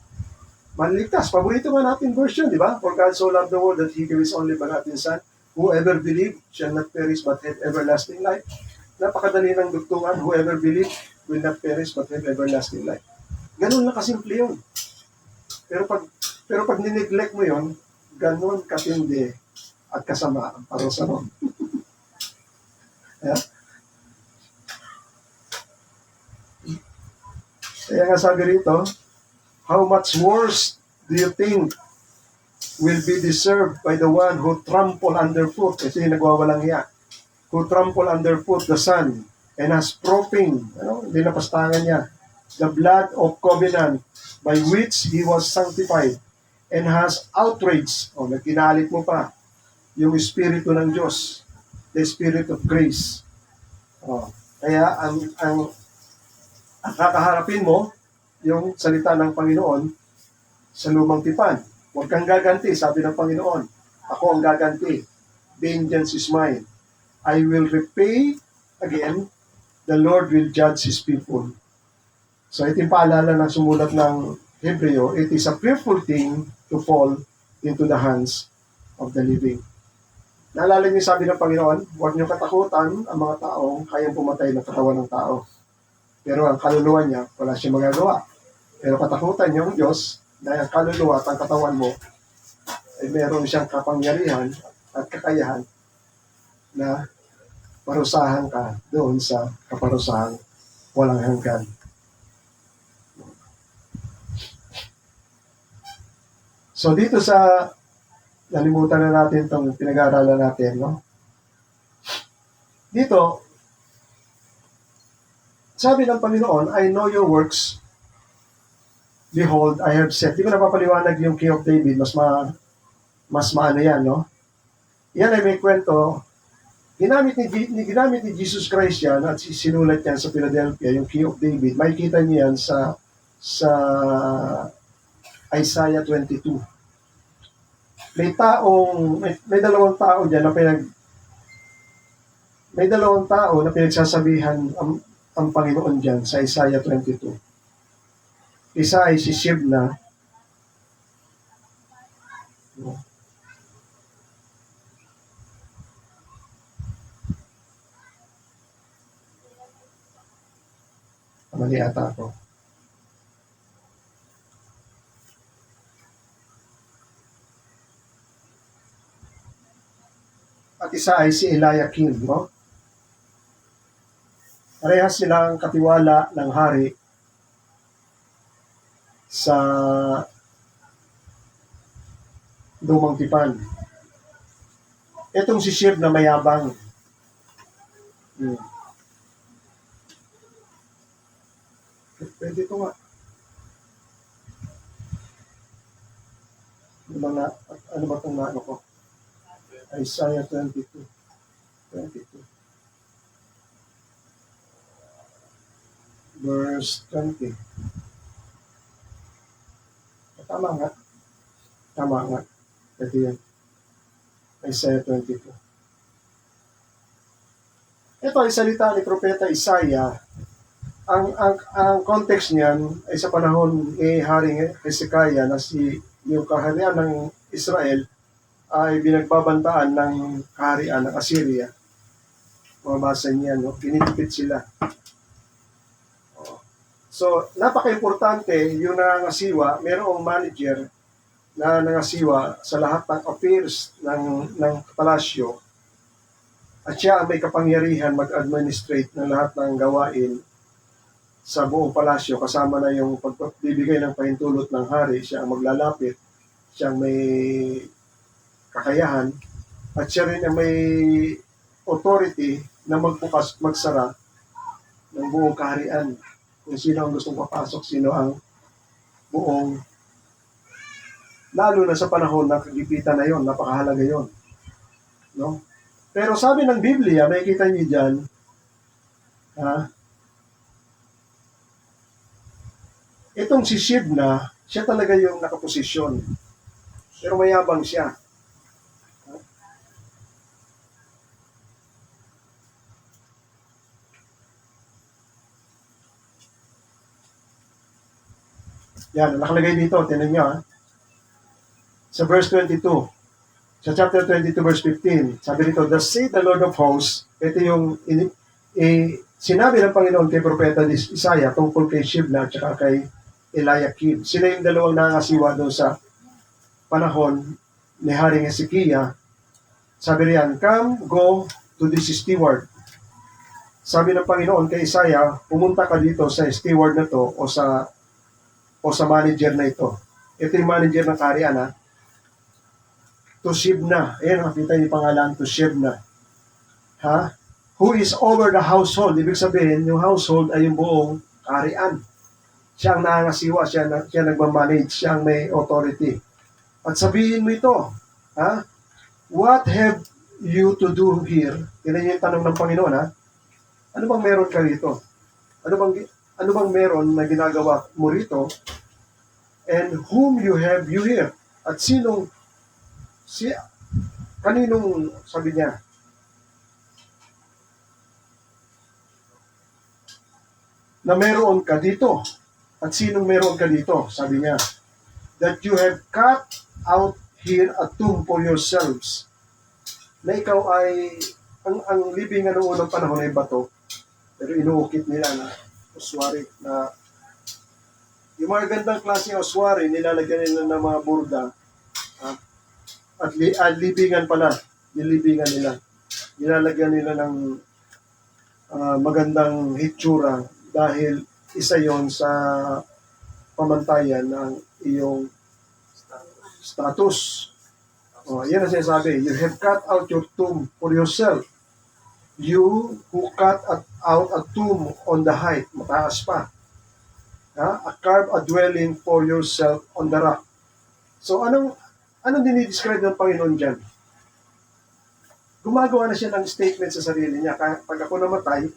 manligtas. Paborito nga natin version, di ba? For God so loved the world that He gave His only begotten Son. Whoever believe shall not perish but have everlasting life. Napakadali ng dugtungan. Whoever believe will not perish but have everlasting life. Ganun na kasimple yun. Pero pag nineglect mo yun, ganun katindi at kasama ang parusa mo. Yeah? Kaya nga sabi rito, how much worse do you think will be deserved by the one who trample underfoot? Ito yung nagwawalang hiya. Who trample underfoot the Son and has propping, dinapastangan niya, the blood of covenant by which He was sanctified and has outraged, nagkinalit mo pa, yung Espiritu ng Diyos, the Spirit of grace. Kaya ang kakaharapin mo, yung salita ng Panginoon sa lumang tipan. Huwag kang gaganti, sabi ng Panginoon. Ako ang gaganti. Vengeance is mine. I will repay, again, the Lord will judge His people. So ito yung paalala ng sumulat ng Hebreo, it is a fearful thing to fall into the hands of the living. Naalala niyo sabi ng Panginoon, huwag niyo katakutan ang mga taong kayang pumatay ng katawan ng tao. Pero ang kaluluwa niya, wala siyang magagawa. Pero katakutan niyo ang Diyos, dahil ang kaluluwa at ang katawan mo, ay meron siyang kapangyarihan at kakayahan na parusahan ka doon sa kaparusahan walang hanggan. So dito sa nalimutan na natin itong pinag-aaralan natin, no? Dito, sabi ng Panginoon, I know your works. Behold, I have set. Di ko napapaliwanag yung King of David, mas maano yan, no? Yan ay may kwento. Ginamit ni Jesus Christ yan at sinulat yan sa Philadelphia, yung King of David. Makikita niyo yan sa Isaiah 22. May dalawang tao diyan na may dalawang tao na pinagsasabihan ang Panginoon diyan sa Isaiah 22. Isa ay si Shebna. Mali ata ako. At isa ay si Eliakim, no? Parehas silang katiwala ng hari sa lumang tipan. Itong si Sheb na mayabang. Pwede ito nga. Ano ba itong ano ko? Isaiah 22. 22. Verse 20. Tama nga. Tama nga. Ito yan. Isaiah 22. Ito ay salita ni Propeta Isaiah. Ang context niyan ay sa panahon ni Haring Hezekiah na yung kaharian ng Israel ay binagbabantaan ng kaharian ng Assyria. Mabasa niya, no? Pinitipid sila. So, napaka-importante yung nangangasiwa, mayroong manager na nangasiwa sa lahat ng affairs ng palasyo at siya ang may kapangyarihan mag-administrate ng lahat ng gawain sa buong palasyo, kasama na yung pagbibigay ng pahintulot ng hari, siya ang maglalapit, siya ang may kakayahan, at siya rin ang may authority na magbukas, magsara ng buong kaharian. Kung sino ang gustong papasok, sino ang buong, lalo na sa panahon ng kagipitan na yon, napakahalaga yon. No? Pero sabi ng Biblia, makikita niyo dyan, itong si Shibna, siya talaga yung nakaposisyon. Pero mayabang siya. Yan, nakalagay dito, tinan nyo sa verse 22, sa chapter 22 verse 15, sabi dito, "Thus saith the Lord of hosts," ito yung sinabi ng Panginoon kay Propeta Isaiah tungkol kay Shibna at saka kay Eliakim. Sila yung dalawang nangasiwa doon sa panahon ni Haring Hezekiah. Sabi riyan, "Come, go to this steward." Sabi ng Panginoon kay Isaiah, pumunta ka dito sa steward na to o sa manager na ito. Ito yung manager ng kaharian, To Shibna. Ayan, nakita niyo yung pangalan, To Shibna. Who is over the household. Ibig sabihin, yung household ay yung buong kaharian. Siya ang nangasiwa, siya nagmamanage, siya ang may authority. At sabihin mo ito, what have you to do here? Yan yung tanong ng Panginoon, Ano bang meron ka rito? Ano bang meron na ginagawa mo rito? And whom you have you here? At kaninong, sabi niya, na meron ka dito? At sinong meron ka dito? Sabi niya, that you have cut out here a tomb for yourselves. Na ikaw ay, ang libingan ng unang panahon ay bato, pero inuukit nila na uswari, na yung mga gandang klase ng uswari, nilalagyan nila ng mga burda, at libingan pala, yung libingan nila, nilalagyan nila ng magandang hitsura dahil isa yon sa pamantayan ng iyong status. Yan ang sinasabi, you have cut out your tomb for yourself. You who cut out a tomb on the height, mataas pa. Carve a dwelling for yourself on the rock. So anong dinidescribe ng Panginoon dyan? Gumagawa na siya ng statement sa sarili niya. Pag ako namatay,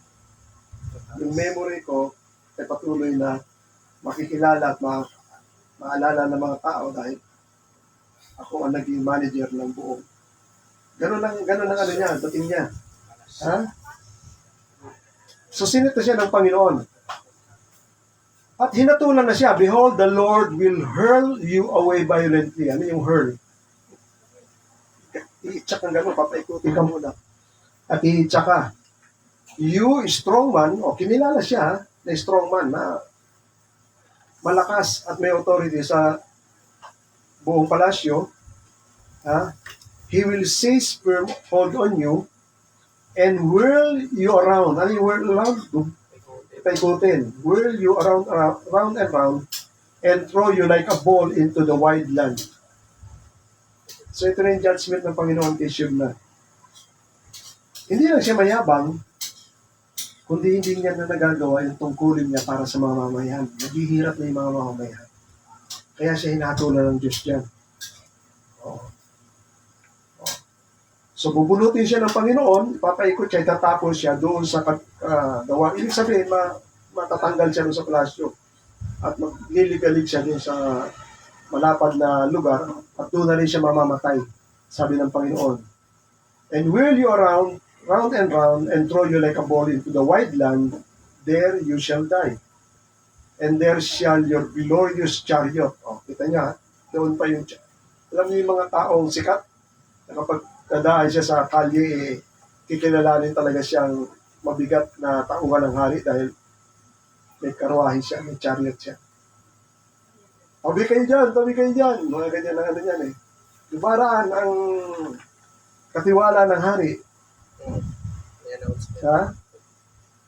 yung memory ko ay patuloy na makikilala at maalala ng mga tao dahil ako ang naging manager ng buong. Ganun ang ano niya, dating niya. So sinito siya ng Panginoon. At hinatulan na siya, "Behold, the Lord will hurl you away violently." Ano yung hurl? I-check ang gano'n, papaikutin ka muna. At i-check ka. You, strong man, kinilala siya na strong man, na malakas at may authority sa buong palasyo. He will seize firm hold on you and whirl you around. Ano yung whirl around? Paikutin. Whirl you around and round and throw you like a ball into the wide land. So ito na yung judgment ng Panginoon kay Shibna. Hindi lang siya mayabang, kundi hindi niya na nagagawa yung tungkulin niya para sa mga mamamayan. Naghihirap na yung mga mamamayan. Kaya siya hinatulan ng Diyos dyan. Oh. So, bubulutin siya ng Panginoon, papaikot siya, itatapon siya doon sa gawa. Ibig sabihin, matatanggal siya doon sa palasyo at magliligalig siya doon sa malapad na lugar at doon na rin siya mamamatay, sabi ng Panginoon. And whirl you around, round and throw you like a ball into the wide land, there you shall die. And there shall your glorious chariot. Oh, kita niya, doon pa yung alam niyo yung mga taong sikat, na kapag kadaan siya sa kalye, kikilalanin talaga siyang mabigat na tauhan ng hari dahil may karwahe siya, may chariot siya. Tabi kayo dyan. Mga ganyan na ano yan eh. Dumaraan ang katiwala ng hari. Ha?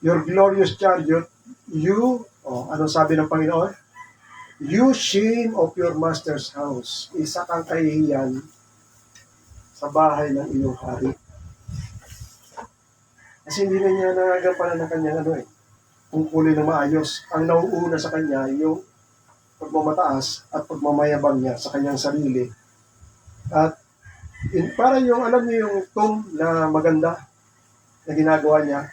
Your glorious chariot, anong sabi ng Panginoon? You shame of your master's house. Isa kang kahihiyan sa bahay ng iyong hari. Kasi hindi na niya nagagampanan ng kanyang tungkulin ng maayos. Ang nauuna sa kanya, yung pagmamataas at pagmamayabang niya sa kanyang sarili. At para yung, alam niyo yung tomb na maganda na ginagawa niya,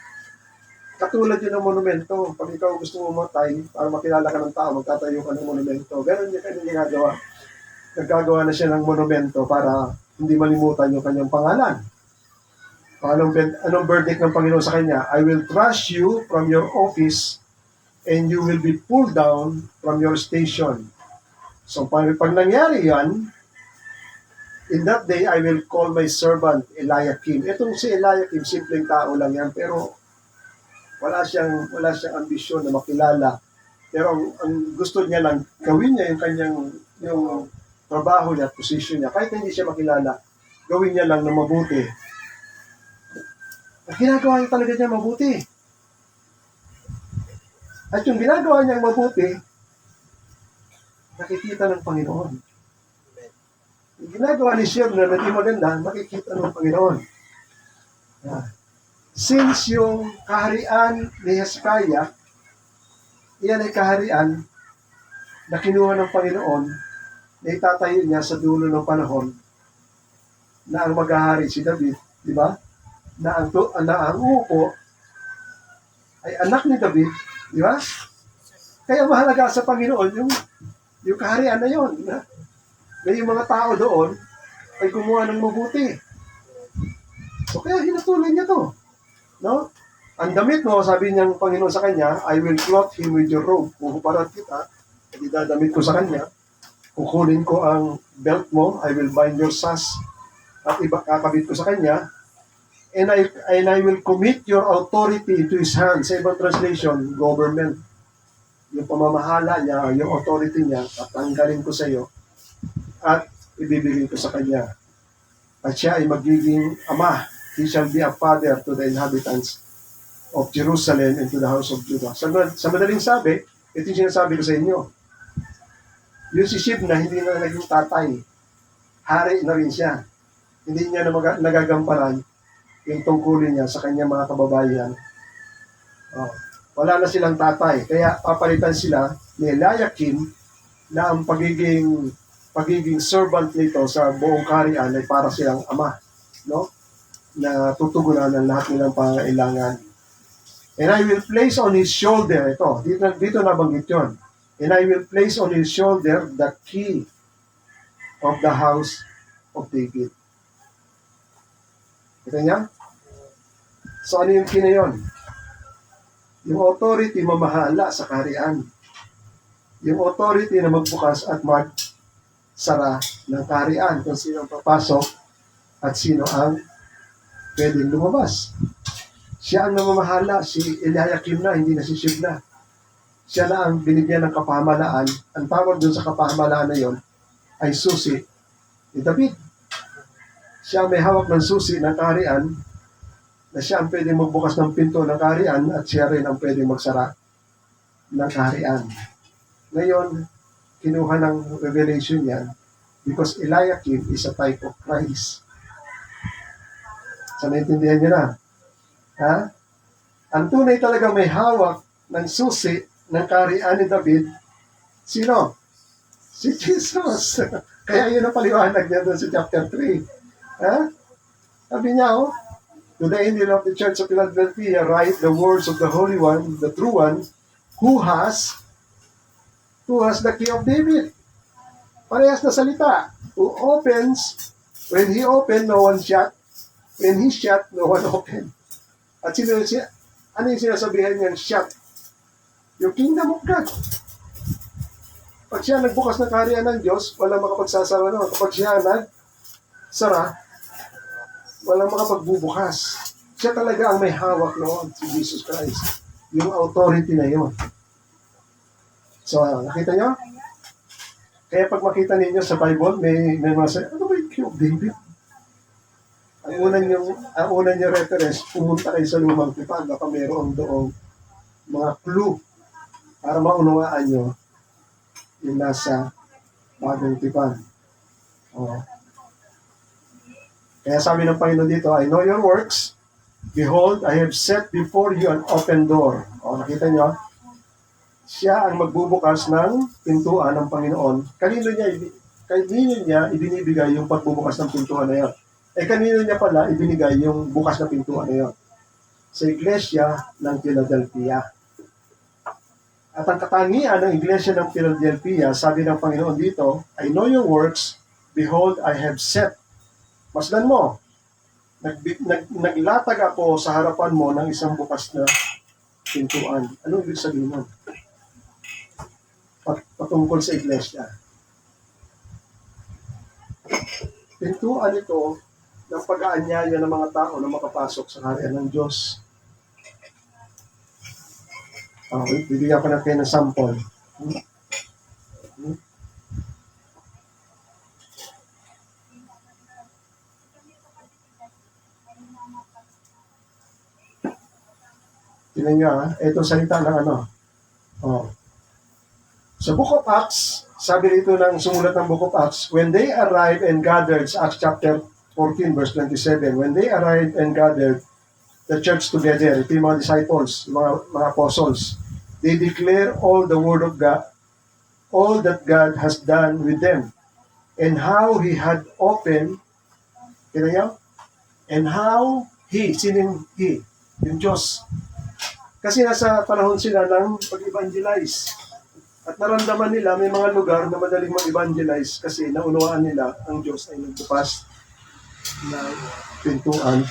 katulad yun ng monumento. Pag ikaw gusto mo matay, para makilala ka ng tao, magtatayo ka ng monumento. Ganon niya kanyang ginagawa. Nagkagawa na siya ng monumento para hindi malimutan yung kanyang pangalan. Anong verdict ng Panginoon sa kanya? I will thrust you from your office and you will be pulled down from your station. So pag nangyari yan, in that day, I will call my servant Eliakim. Itong si Eliakim, simpleng tao lang yan, pero wala siyang ambisyon na makilala. Pero ang gusto niya lang, gawin niya yung trabaho niya at posisyon niya. Kahit hindi siya makilala, gawin niya lang na mabuti. At ginagawa niya talaga niya mabuti. At yung ginagawa niyang mabuti, nakikita ng Panginoon. Yung ginagawa ni Shem na naging maganda, nakikita ng Panginoon. Since yung kaharian ni Hezekiah, iyan ay kaharian na kinuha ng Panginoon na itatayo niya sa dulo ng panahon na ang maghahari si David, di ba? Na ang uupo ay anak ni David, di ba? Kaya mahalaga sa Panginoon yung kaharian na yun. Na yung mga tao doon ay gumawa ng mabuti. So kaya hinatuloy niya to. No? Ang damit mo, sabi niyang Panginoon sa kanya, I will clothe him with your robe. Kukuparan kita, idadamit ko sa kanya. Kukunin ko ang belt mo, I will bind your sash, at kakabit ko sa kanya. And I will commit your authority into his hands. Sa ibang translation, government. Yung pamamahala niya, yung authority niya, tatanggalin ko sa iyo at ibibigay ko sa kanya. At siya ay magiging ama. He shall be a father to the inhabitants of Jerusalem and to the house of Judah. Sa madaling sabi, ito yung sinasabi ko sa inyo. Yung si Shibna, hindi na naging tatay. Hari na rin siya. Hindi niya na nagagampanan yung tungkulin niya sa kanyang mga kababayan. Wala na silang tatay. Kaya papalitan sila ni Eliakim na ang pagiging servant nito sa buong kaharian ay para silang ama. No? Na tutugunan ng lahat nilang pangailangan. And I will place on his shoulder, dito nabanggit yun. And I will place on his shoulder the key of the house of David. Kita niya? So ano yung key na yun? Yung authority mamahala sa kaharian. Yung authority na magbukas at magsara ng kaharian kung sino ang papasok at sino ang pwedeng lumabas. Siya ang namamahala, si Eliakim na, hindi na si Shibna. Siya na ang binigyan ng kapahamalaan. Ang tawag dun sa kapahamalaan na yon ay susi ni David. Siya ang may hawak ng susi ng kaharian, na siya ang pwedeng magbukas ng pinto ng kaharian at siya rin ang pwedeng magsara ng kaharian. Ngayon, kinuha ng revelation yan because Eliakim is a type of Christ. So, naintindihan niyo na. Ha? Ang tunay talaga may hawak ng susi ng kaharian ni David, sino? Si Jesus. Kaya yun ang paliwanag niya doon sa chapter 3. Ha? Sabi niya, to the angel of the church of Philadelphia, write the words of the Holy One, the true one, who has the key of David. Parehas na salita. Who opens, when he opened, no one shut. When he shut, no one opened. At ano yung sinasabihan niyang shut? Yung kingdom of God. Pag siya nagbukas ng kaharian ng Diyos, walang makapagsasara naman. Kapag siya nagsara, walang makapagbubukas. Siya talaga ang may hawak noon, si Jesus Christ. Yung authority na yun. So, nakita nyo? Kaya pag makita ninyo sa Bible, may mga ano ba yung King of David? Ang una nyo reference, pumunta kayo sa lumang tipan, baka mayroon doong mga clue para maunawaan nyo yung nasa bagong tipan. Kaya sabi ng Panginoon dito, I know your works. Behold, I have set before you an open door. Nakita nyo? Siya ang magbubukas ng pintuan ng Panginoon. Kanino niya ibinibigay yung pagbubukas ng pintuan na yun? Kanino niya pala ibinigay yung bukas na pintuan na yun? Sa Iglesia ng Philadelphia. At ang katangian ng Iglesia ng Philadelphia, sabi ng Panginoon dito, I know your works, behold, I have set. Masdan mo, naglatag ako sa harapan mo ng isang bukas na pintuan. Ano ibig sabihin nun? Patungkol sa Iglesia. Pintuan ito ng pag-aanyaya ng mga tao na makapasok sa harian ng Diyos. Bibigyan ko na kayo ng sample. Tingnan nyo itong salita ng ano. Sa Book of Acts, sabi rito ng sumulat ng Book of Acts, when they arrived and gathered, Acts chapter 14 verse 27, when they arrived and gathered the church together, ito yung mga disciples, mga apostles, they declare all the word of God, all that God has done with them, and how He had opened, and how sinong He? Yung Diyos. Kasi nasa panahon sila ng pag-evangelize. At naramdaman nila may mga lugar na madaling mag-evangelize kasi naunawaan nila ang Diyos ay nagbukas ng pintuan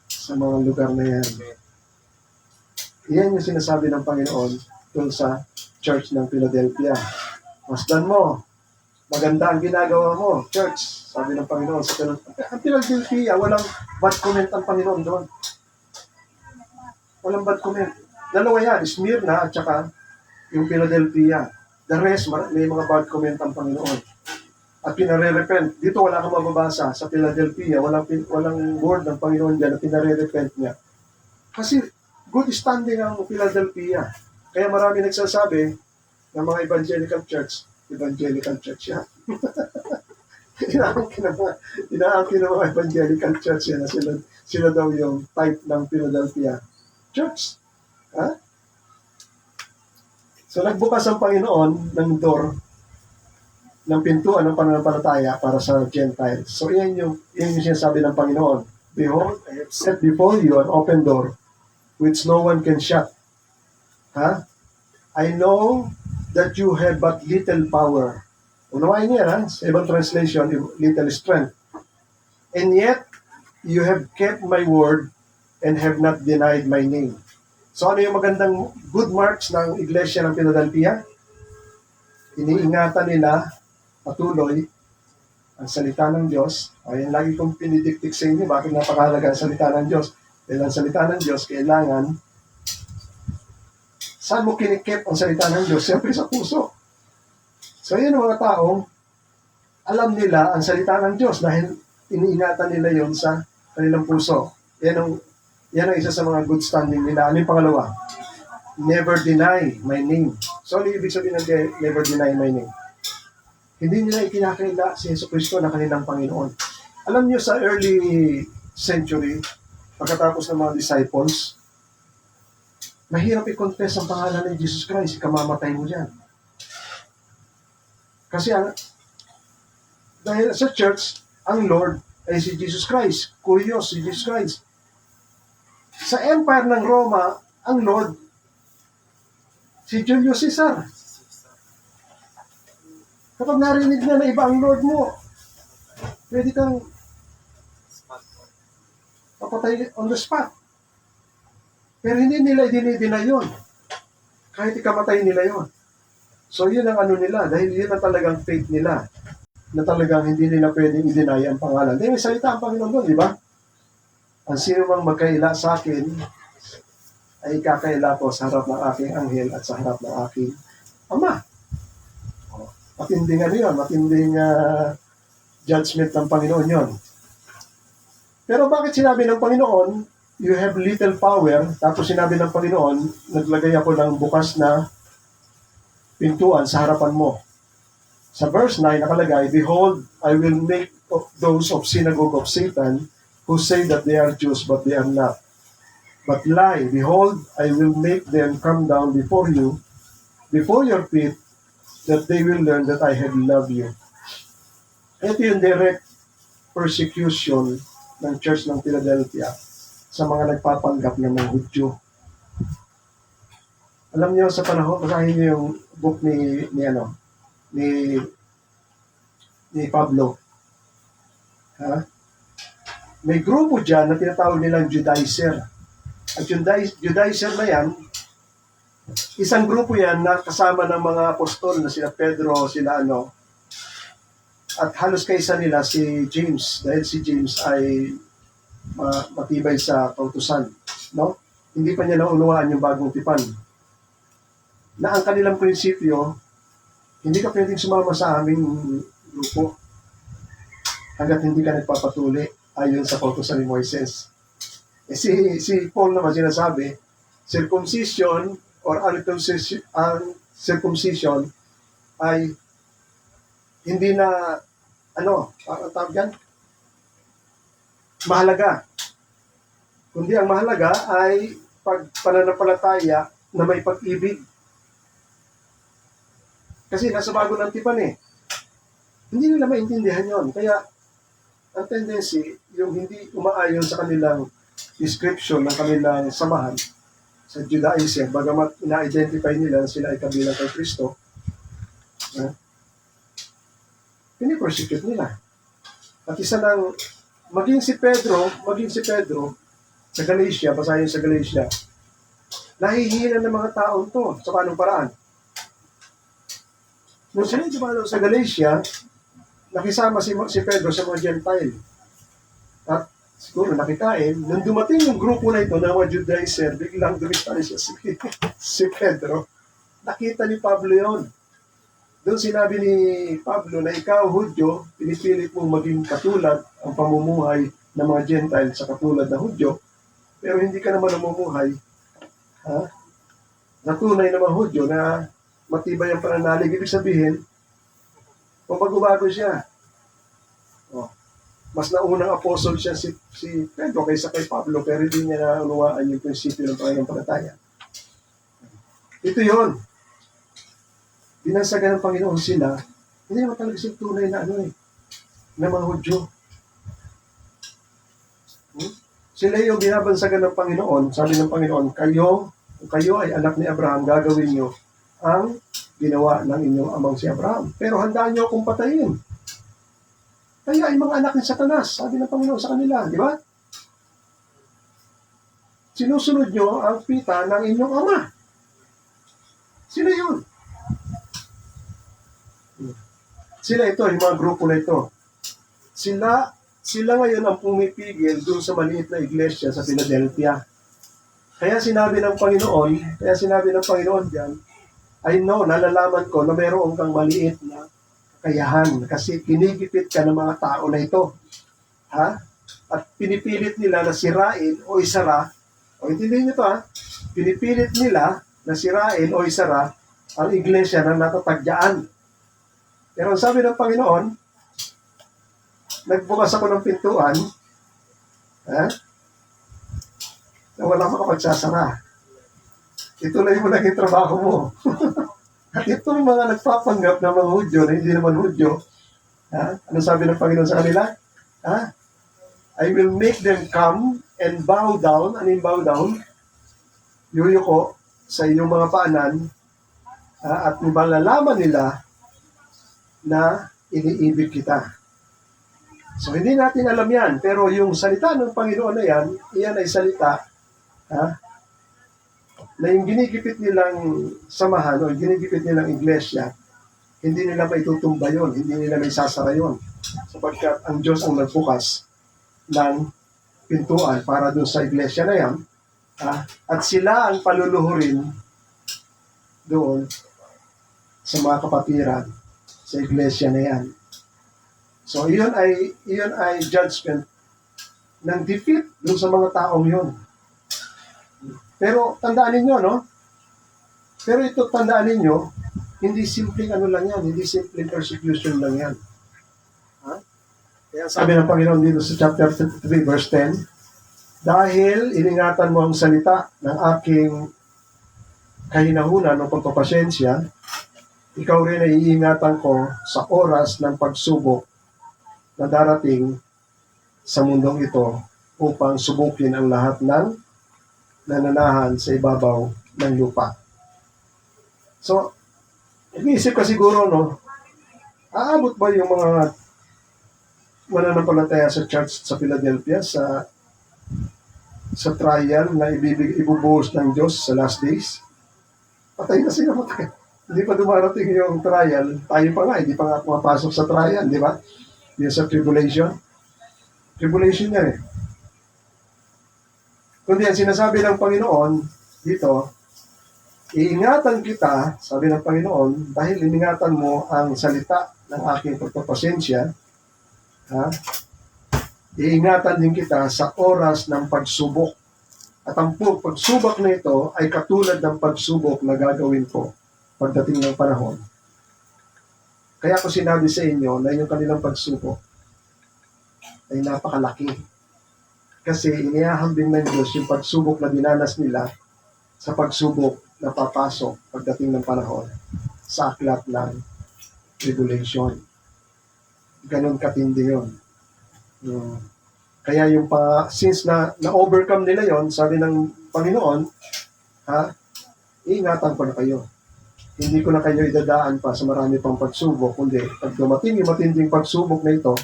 sa mga lugar na yan. Iyan yung sinasabi ng Panginoon tungkol sa Church ng Philadelphia. Masdan mo, maganda ang ginagawa mo, Church, sabi ng Panginoon sa Philadelphia. Walang bad comment ang Panginoon doon. Walang bad comment. Dalawa yan, Smyrna at saka yung Philadelphia. The rest, may mga bad comment ang Panginoon. At pinare-repent. Dito wala kang mababasa sa Philadelphia. Walang word ng Panginoon dyan na pinare-repent niya. Kasi good standing ang Philadelphia. Kaya marami nagsasabi ng mga evangelical church yan. Inaangkin ng mga evangelical church yan na sila daw yung type ng Philadelphia church. So nagbukas ang Panginoon ng door, ng pintuan ng pananampalataya para sa Gentiles. So yan yung sinasabi ng Panginoon. Behold, I have set before you an open door which no one can shut. I know that you have but little power. Unawain niya, sa ibang translation, little strength. And yet, you have kept my word and have not denied my name. So ano yung magandang good marks ng Iglesia ng Philadelphia? Iniingatan nila patuloy ang salita ng Diyos. Ayan, lagi kong pinidiktik sa inyo, bakit napakahalaga ang salita ng Diyos? Dahil ang salita ng Diyos, kailangan, saan mo kinikip ang salita ng Diyos? Siyempre sa puso. So yun ang mga taong alam nila ang salita ng Diyos dahil iniingatan nila yon sa kanilang puso. Yan ang isa sa mga good standing nila. Ano yung pangalawa? Never deny my name. So, ano ibig sabihin ng never deny my name? Hindi nila ikinakaila si Yesu Cristo na kanilang Panginoon. Alam niyo sa early century, pagkatapos ng mga disciples, mahirap i-confess ang pangalan ni Jesus Christ, ikamamatay mo dyan. Kasi Dahil sa church, ang Lord ay si Jesus Christ. Kurios, si Jesus Christ. Sa empire ng Roma, ang Lord, si Julius Caesar. Kapag narinig na iba ang Lord mo, pwede kang papatay on the spot. Pero hindi nila dinidina yun. Kahit ikamatay nila yun. So yun ang ano nila, dahil yun ang talagang faith nila, na talagang hindi nila pwedeng i-deny ang pangalan. Dahil may salita ang Panginoon doon, di ba? Ang sino mang magkaila sa akin, ay kakaila ko sa harap ng aking anghel at sa harap ng aking Ama. Matinding ano yun, matinding judgment ng Panginoon yun. Pero bakit sinabi ng Panginoon, you have little power, tapos sinabi ng Panginoon, naglagay ako ng bukas na pintuan sa harapan mo. Sa verse 9 nakalagay, behold, I will make of those of synagogue of Satan who say that they are Jews but they are not. But lie, behold, I will make them come down before you, before your feet, that they will learn that I have loved you. Ito yung direct persecution ng Church ng Philadelphia sa mga nagpapanggap ng mga Hudyo. Alam niyo sa panahon, basahin niyo yung book ni Pablo. Ha? May grupo dyan na tinatawag nilang Judaizer. At yung Judaizer na yan, isang grupo yan na kasama ng mga apostol na sila Pedro, sila at halos kaisa nila si James, dahil si James ay matibay sa kautusan. No? Hindi pa niya naunawaan yung bagong tipan. Na ang kanilang prinsipyo, hindi ka pwedeng sumama sa aming grupo hanggat hindi ka nagpapatuli ayon sa kautusan ni Moises. Si Paul naman sinasabi, circumcision or uncircumcision ay hindi na ang tawag yan? Mahalaga. Kundi ang mahalaga ay pananampalataya na may pag-ibig. Kasi nasa bago ng tipan Hindi nila maintindihan yon. Kaya ang tendency, yung hindi umaayon sa kanilang description ng kanilang samahan sa Judaism, bagamat ina-identify nila na sila ay kabilang kay Kristo, pinipersecute nila. At isa lang, maging si Pedro sa Galatia, basahin sa Galatia, nahihina ng mga taon to. Sa anong paraan? Nung sila dumalo sa Galatia, nakisama si Pedro sa mga Gentile. At siguro nakikain, nung dumating yung grupo na ito na mga Judaizer, biglang dumistay siya si Pedro. Nakita ni Pablo yon. Doon sinabi ni Pablo na ikaw, Hudyo, pinipilit mong maging katulad ang pamumuhay ng mga Gentile sa katulad na Hudyo, pero hindi ka naman namumuhay na tunay na mga Hudyo na matibay ang pananalig. Ibig sabihin, magbago siya. Mas naunang apostol siya si Pedro kaysa kay Pablo, pero hindi niya naunawaan yung prinsipyo ng pananampalataya. Ito yon. Binansagan ng Panginoon sila, hindi naman talaga sila tunay na na mga Hudyo. Sila yung binabansagan ng Panginoon, sabi ng Panginoon, kung kayo ay anak ni Abraham, gagawin nyo ang ginawa ng inyong amang si Abraham. Pero handaan nyo akong patayin. Kayo ay mga anak ni Satanas, sabi ng Panginoon sa kanila, di ba? Sinusunod nyo ang pita ng inyong ama. Sila yun. Sila ito, yung mga grupo na ito. Sila ngayon ang pumipigil doon sa maliit na iglesia sa Philadelphia. Kaya sinabi ng Panginoon diyan, I know, nalalaman ko na mayroon kang maliit na kakayahan kasi kinigipit ka ng mga tao na ito. At pinipilit nila na sirain o isara, intindihin niyo to pinipilit nila na sirain o isara ang iglesia na natatagyaan. Pero sabi ng Panginoon, nagbukas ako ng pintuan, na wala makapagsasara. Ituloy mo lang yung trabaho mo. At itong mga nagpapanggap na mga Hudyo, na hindi naman Hudyo, Ha? Ano sabi ng Panginoon sa kanila? Ha? I will make them come and bow down. Ano yung bow down? Yuyuko sa iyong mga paanan, at malalaman nila na iniibig kita. So, hindi natin alam yan. Pero yung salita ng Panginoon na yan, iyan ay salita, ha, na yung ginigipit nilang samahan o ginigipit nilang iglesia, hindi nila maitutumba yon, hindi nila may sasara yon. Sapagkat ang Diyos ang nagbukas ng pintuan para doon sa iglesia na yan, ha, at sila ang paluluhurin doon sa mga kapatiran sa iglesia na yan. So, iyon ay judgment ng defeat doon sa mga taong yun. Pero tandaan ninyo, no? Pero ito tandaan ninyo, hindi simpleng ano lang yan, hindi simpleng persecution lang yan. Ha? Kaya sabi ng Panginoon dito sa chapter 3, verse 10, dahil iningatan mo ang salita ng aking kahinahunan o pagpapasensya, ikaw rin ay iingatan ko sa oras ng pagsubok na darating sa mundong ito upang subukin ang lahat ng nananahan sa ibabaw ng lupa. So, iniisip ka siguro, no, aabot ba yung mga mananampalataya sa church sa Philadelphia sa trial na ibubuhos ng Diyos sa last days? Patay na sila, patay. Hindi pa dumarating yung trial. Tayo pa nga, hindi pa nga pumapasok sa trial, di ba? Yung sa tribulation. Tribulation yan eh. Kundi ang sinasabi ng Panginoon dito, iingatan kita, sabi ng Panginoon, dahil iningatan mo ang salita ng aking pagpapasensya, ha? Iingatan din kita sa oras ng pagsubok. At ang pagsubok na ito ay katulad ng pagsubok na gagawin ko pagdating ng panahon. Kaya ko sinabi sa inyo na yung kanilang pagsubok ay napakalaki. Kasi inihahambing ng Diyos yung pagsubok na dinanas nila sa pagsubok na papasok pagdating ng panahon sa aklat ng tribulation. Ganon katindi yun. Kaya yung since na-overcome nila yon, sabi ng Panginoon, ha, iingatan ko na kayo. Hindi ko na kayo idadaan pa sa marami pang pagsubok, kundi pag dumating yung matinding pagsubok na ito,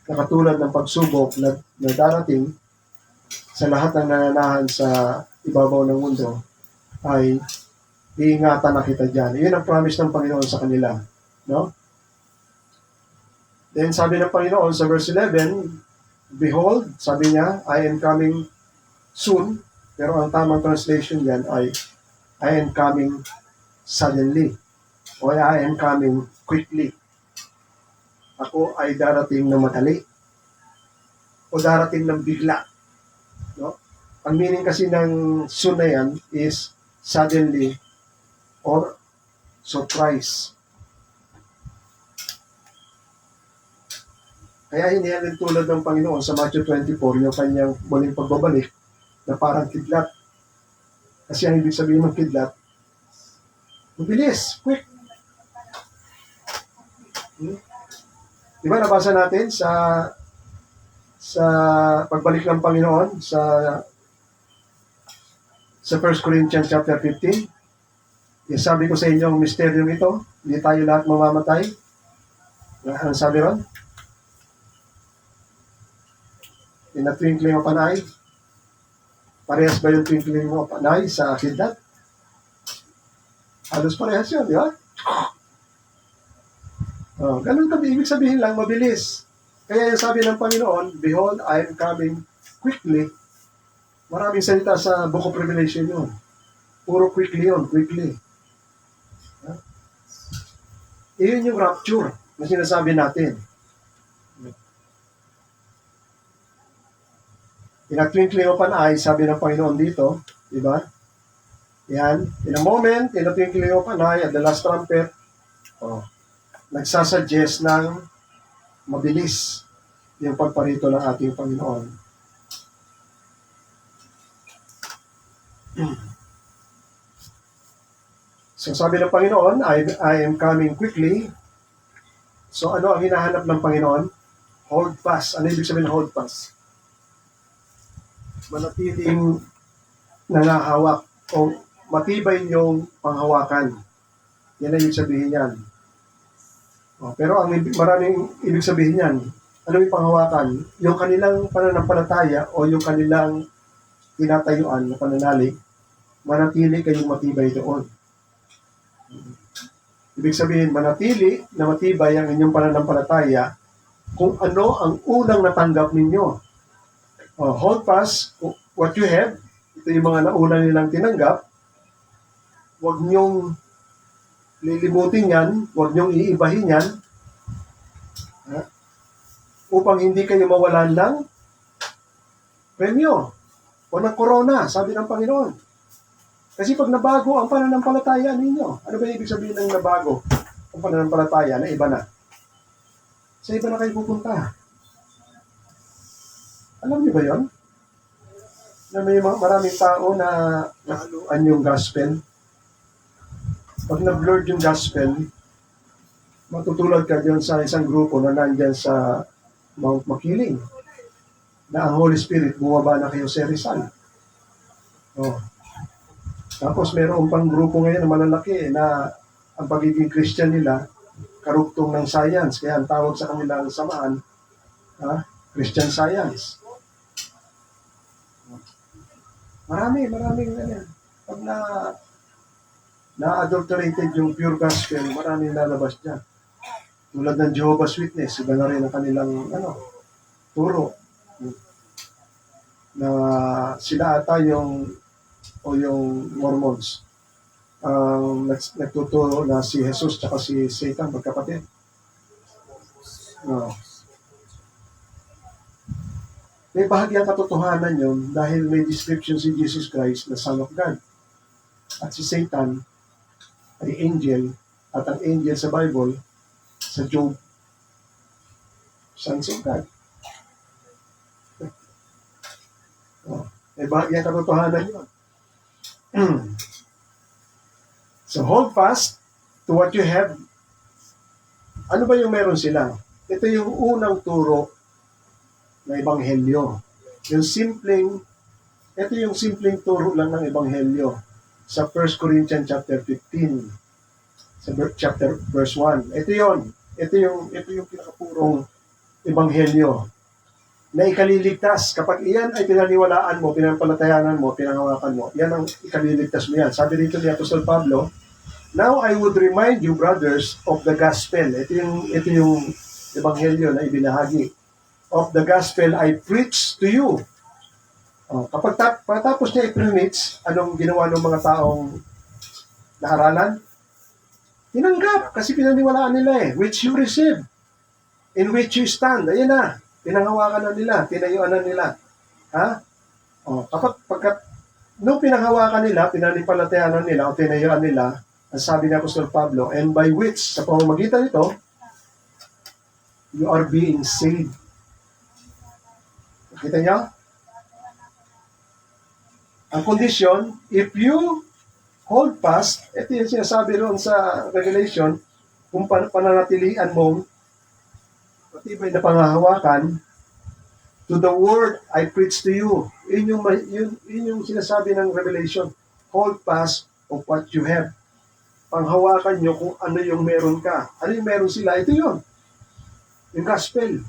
na katulad ng pagsubok na darating sa lahat ng nananahan sa ibabaw ng mundo, ay iingatan na kita dyan. Iyon ang promise ng Panginoon sa kanila. No? Then sabi ng Panginoon sa verse 11, behold, sabi niya, I am coming soon, pero ang tamang translation yan ay I am coming suddenly, o I am coming quickly. Ako ay darating ng madali, o darating ng bigla. No? Ang meaning kasi ng soon na yan is suddenly or surprise. Kaya hindi yan tulad ng Panginoon sa Matthew 24, yung kanyang muling pagbabalik na parang kidlat. Kasi ang ibig sabihin ng kidlat, mabilis, quick. Diba nabasa natin sa pagbalik ng Panginoon sa 1 Corinthians chapter 15? Yung sabi ko sa inyo ang misteryong ito, hindi tayo lahat mamamatay. Ano sabi ron? In a twinkling of an eye. Parehas ba yung twinkling of an eye sa kidlat? Halos parehas yun, di ba? Ganun kami, ibig sabihin lang, mabilis. Kaya yung sabi ng Panginoon, behold, I am coming quickly. Maraming salita sa Book of Revelation yun. Puro quickly yun, quickly. Iyon yung rapture na sinasabi natin. In a twinkling of an eye, sabi ng Panginoon dito, di ba? Yan. In a moment, in a twinkling of an eye, at the last trumpet, nagsasuggest ng mabilis yung pagparito ng ating Panginoon. So sabi ng Panginoon, I am coming quickly. So ano ang hinahanap ng Panginoon? Hold fast. Ano ibig sabihin ng hold fast? Manatiling nangahawak o matibay niyong panghawakan. Yan ang ibig sabihin yan. Pero ang maraming ibig sabihin yan, ano yung panghawakan? Yung kanilang pananampalataya o yung kanilang tinatayuan na pananalig, manatili kayong matibay doon. Ibig sabihin, manatili na matibay ang inyong pananampalataya kung ano ang unang natanggap ninyo. Hold fast what you have. Ito yung mga nauna nilang tinanggap. Huwag niyong lilimutin yan, huwag niyong iibahin yan, upang hindi kayo mawalan ng premyo o ng corona, sabi ng Panginoon. Kasi pag nabago ang pananampalataya ninyo, ano ba ibig sabihin ng nabago ang pananampalataya na iba na? Sa iba na kayo pupunta. Alam niyo ba yon? Na may maraming tao na nahaluan yung gospel. Pag na-blurred yung gospel, matutulad ka dyan sa isang grupo na nandyan sa Mount Makiling na ang Holy Spirit bumaba na kayo sa Rizal. Tapos meron pang grupo ngayon na malalaki na ang pagiging Christian nila karugtong ng science. Kaya ang tawag sa kanilang samaan, Christian Science. Maraming pag na-adulterated yung pure gospel, maraming lalabas dyan. Tulad ng Jehovah's Witness, iba na rin ang kanilang turo. Na sila ata yung Mormons. Nagtuturo na si Jesus tsaka si Satan, magkapatid. May bahagyang katotohanan yun dahil may description si Jesus Christ na Son of God. At si Satan ay angel, at ang angel sa Bible, sa Job, sons of God. May bahagyang katotohanan yun. So hold fast to what you have. Ano ba yung meron sila? Ito yung unang turo na ebanghelyo. Ito yung simpleng turo lang ng ebanghelyo sa 1 Corinthians chapter 15, sa chapter verse 1. Ito yung pinakapurong ebanghelyo na ikaliligtas. Kapag iyan ay pinaniwalaan mo, pinampalatayanan mo, pinangawakan mo, yan ang ikaliligtas mo yan. Sabi dito ni Apostol Pablo, now I would remind you, brothers, of the gospel. Ito yung ebanghelyo na ibinahagi. Of the gospel I preach to you. Kapag tapos niya i-preach, anong ginawa ng mga taong naaralan? Tinanggap, kasi pinaniwalaan nila which you receive, in which you stand. Ayan na. Pinanghawakan na nila, tinayuan na nila. Nung pinanghawakan nila, pinanipalatayanan nila, o tinayuan nila, ang sabi ni Apostol Pablo, and by which, sa pamamagitan nito, you are being saved. Kita niyo? Ang kondisyon, if you hold fast, ito yung sinasabi roon sa Revelation, kung pananatilian mong matibay na panghahawakan to the word I preach to you. Yun yung sinasabi ng Revelation. Hold fast of what you have. Panghawakan nyo kung ano yung meron ka. Ano yung meron sila? Ito yun. Yung gospel.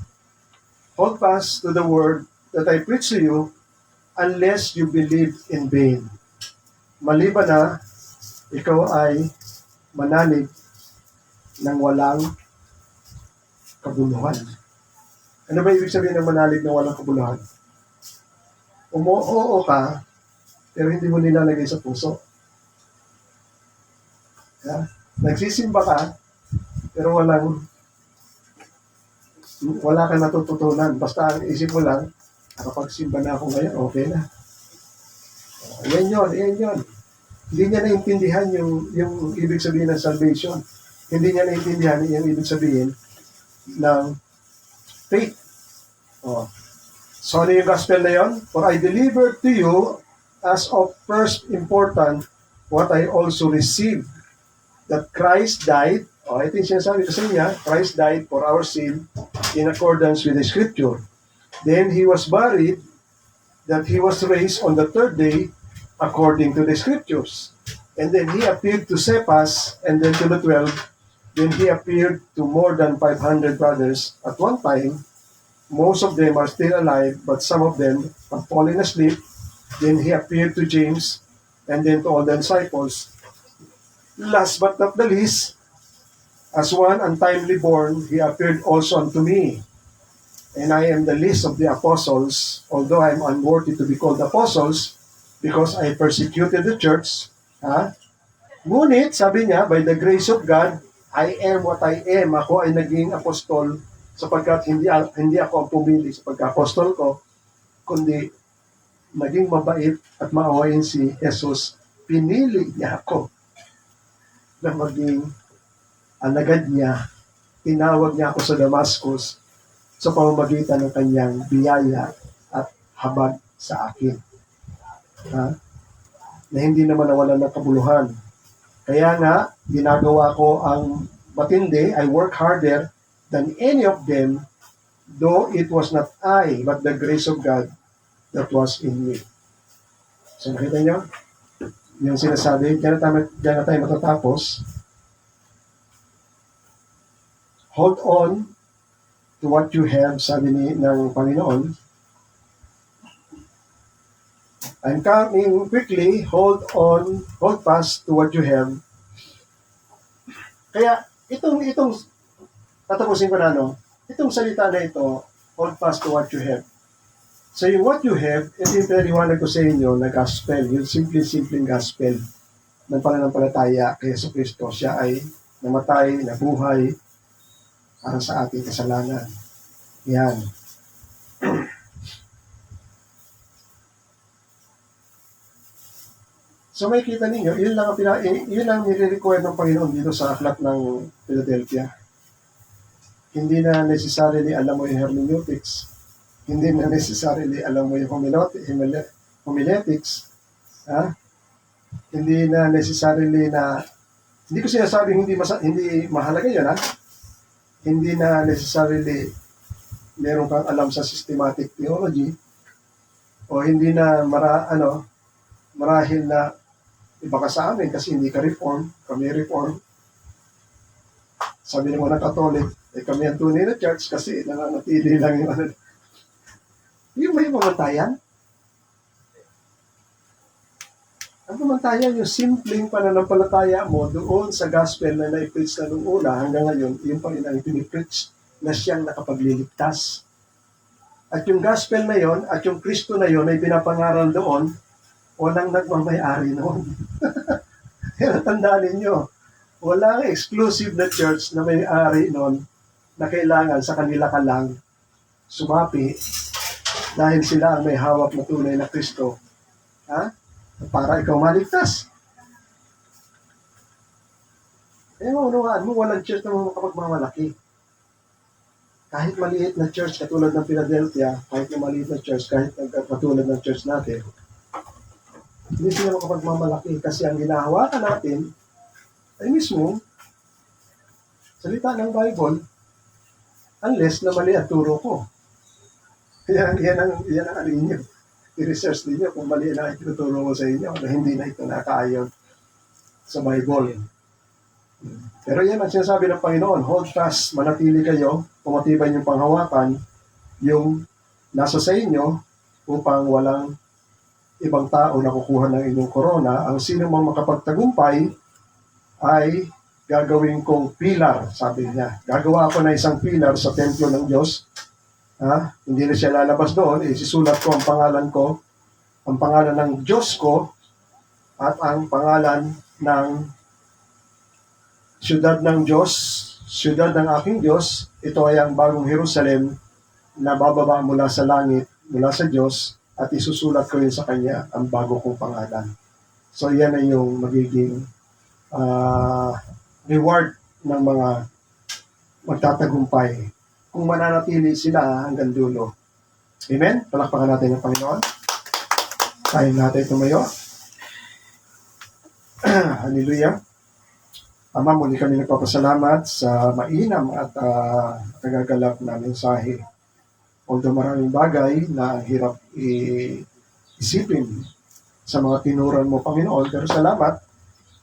Hold fast to the word that I preach to you unless you believe in vain. Maliban na ikaw ay manalig ng walang kabuluhan. Ano ba ibig sabihin ng manalig ng walang kabuluhan? Oo ka, pero hindi mo nilalagay sa puso. Nagsisimba ka, pero wala kang natututunan. Basta ang isip mo lang, nakapagsimba na ako ngayon, okay na. Yan yun. Hindi niya naintindihan yung ibig sabihin ng salvation. Hindi niya naintindihan yung ibig sabihin ng faith. So ano yung gospel na yun? For I delivered to you as of first important what I also received, that Christ died Ito yung sinasabi ko sa inyo, Christ died for our sin in accordance with the Scripture. Then He was buried, that He was raised on the third day according to the Scriptures. And then He appeared to Cephas, and then to the 12. Then He appeared to more than 500 brothers at one time. Most of them are still alive, but some of them have fallen asleep. Then He appeared to James, and then to all the disciples. Last but not the least, as one untimely born, He appeared also unto me. And I am the least of the apostles, although I am unworthy to be called apostles, because I persecuted the church. Ngunit, sabi niya, by the grace of God, I am what I am. Ako ay naging apostol sapagkat hindi ako ang pumili sa pagka-apostol ko, kundi naging mabait at maawain si Jesus. Pinili niya ako na maging alagad niya. Tinawag niya ako sa Damascus sa pamamagitan ng kanyang biyaya at habag sa akin. Na hindi naman nawalan ng kabuluhan. Kaya nga, ginagawa ko ang matindi. I work harder than any of them, though it was not I, but the grace of God that was in me. So nakita niyo? Yung sinasabi, diyan na tayo matatapos. Hold on to what you have, sabi ng Panginoon. I'm coming quickly, hold fast to what you have. Kaya, itong tatapusin ko na, itong salita na ito, hold fast to what you have. So yung what you have, ito yung pinaliwanag ko sa inyo na gospel, yung simpleng gospel ng pananampalataya kay Yesu Cristo. Siya ay namatay, nabuhay para sa ating kasalanan. Yan. So may kita ninyo, yun lang nire-require ng Panginoon dito sa aklat ng Philadelphia. Hindi na necessarily alam mo yung hermeneutics. Hindi na necessarily alam mo yung homiletics. Hindi na necessarily na, hindi ko sinasabing hindi mahalaga yun, Hindi na necessarily meron kang alam sa systematic theology o hindi na marahil na iba ka sa amin kasi hindi ka reform, kami reform. Sabi ng mga Katolik, kami ang tunay na church kasi nananatili lang yung Yung ba yung pamantayan? Ang pamantayan, yung simpleng pananampalataya mo doon sa gospel na na-preach na nung una hanggang ngayon, yung pa rin ang pinipreach na siyang nakapagliligtas. At yung gospel na yon at yung Kristo na yon ay pinapangaral doon, walang nagmamayari noon. Kaya tandaan ninyo, walang exclusive na church na may-ari noon na kailangan sa kanila ka lang sumapi dahil sila ang may hawak na tunay na Kristo. Para ikaw maligtas. Kaya maunawaan mo, walang church na makapagmamalaki. Kahit maliit na church katulad ng Philadelphia, kahit na maliit na church, kahit katulad ng church natin, hindi sila makapagmamalaki kasi ang ginahawakan natin ay mismo salita ng Bible unless na mali ang turo ko. Yan ang alin nyo. I-research ninyo kung mali na ituturo ko sa inyo na hindi na ito nakaayon sa Bible. Pero yan ang sinasabi ng Panginoon, hold fast, manatili kayo, pumatibay yung panghawakan, yung nasa sa inyo upang walang ibang tao na kukuha ng inyong korona. Ang sino mang makapagtagumpay ay gagawin kong pilar, sabi niya. Gagawa ako na isang pilar sa templo ng Diyos. Hindi na siya lalabas doon, isisulat ko ang pangalan ng Diyos ko at ang pangalan ng siyudad ng Diyos, siyudad ng aking Diyos. Ito ay ang bagong Jerusalem na bababa mula sa langit, mula sa Diyos, at isusulat ko yun sa Kanya ang bago kong pangalan. So yan ay yung magiging reward ng mga magtatagumpay kung mananatili sila hanggang dulo. Amen? Palakpakan natin ng Panginoon. Tayo natin tumayo. Hallelujah. Ama, muli kami nagpapasalamat sa mainam at nagagalak na mensahe. Although maraming bagay na hirap isipin sa mga tinuran mo, Panginoon, pero salamat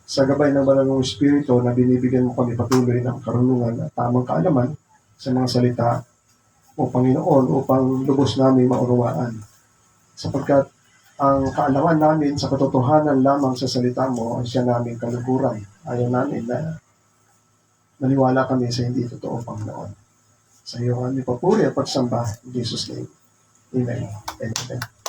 sa gabay ng Banal mong Espiritu na binibigyan mo kami patuloy ng karunungan at tamang kaalaman sa mga salita o Panginoon upang lubos namin maunawaan. Sapagkat ang kaalaman namin sa katotohanan lamang sa salita mo ay siya naming kaluguran. Ayaw namin na maniwala kami sa hindi totoo, Panginoon. Sa iyo kami papuri at pagsamba in Jesus' name. Amen. Amen.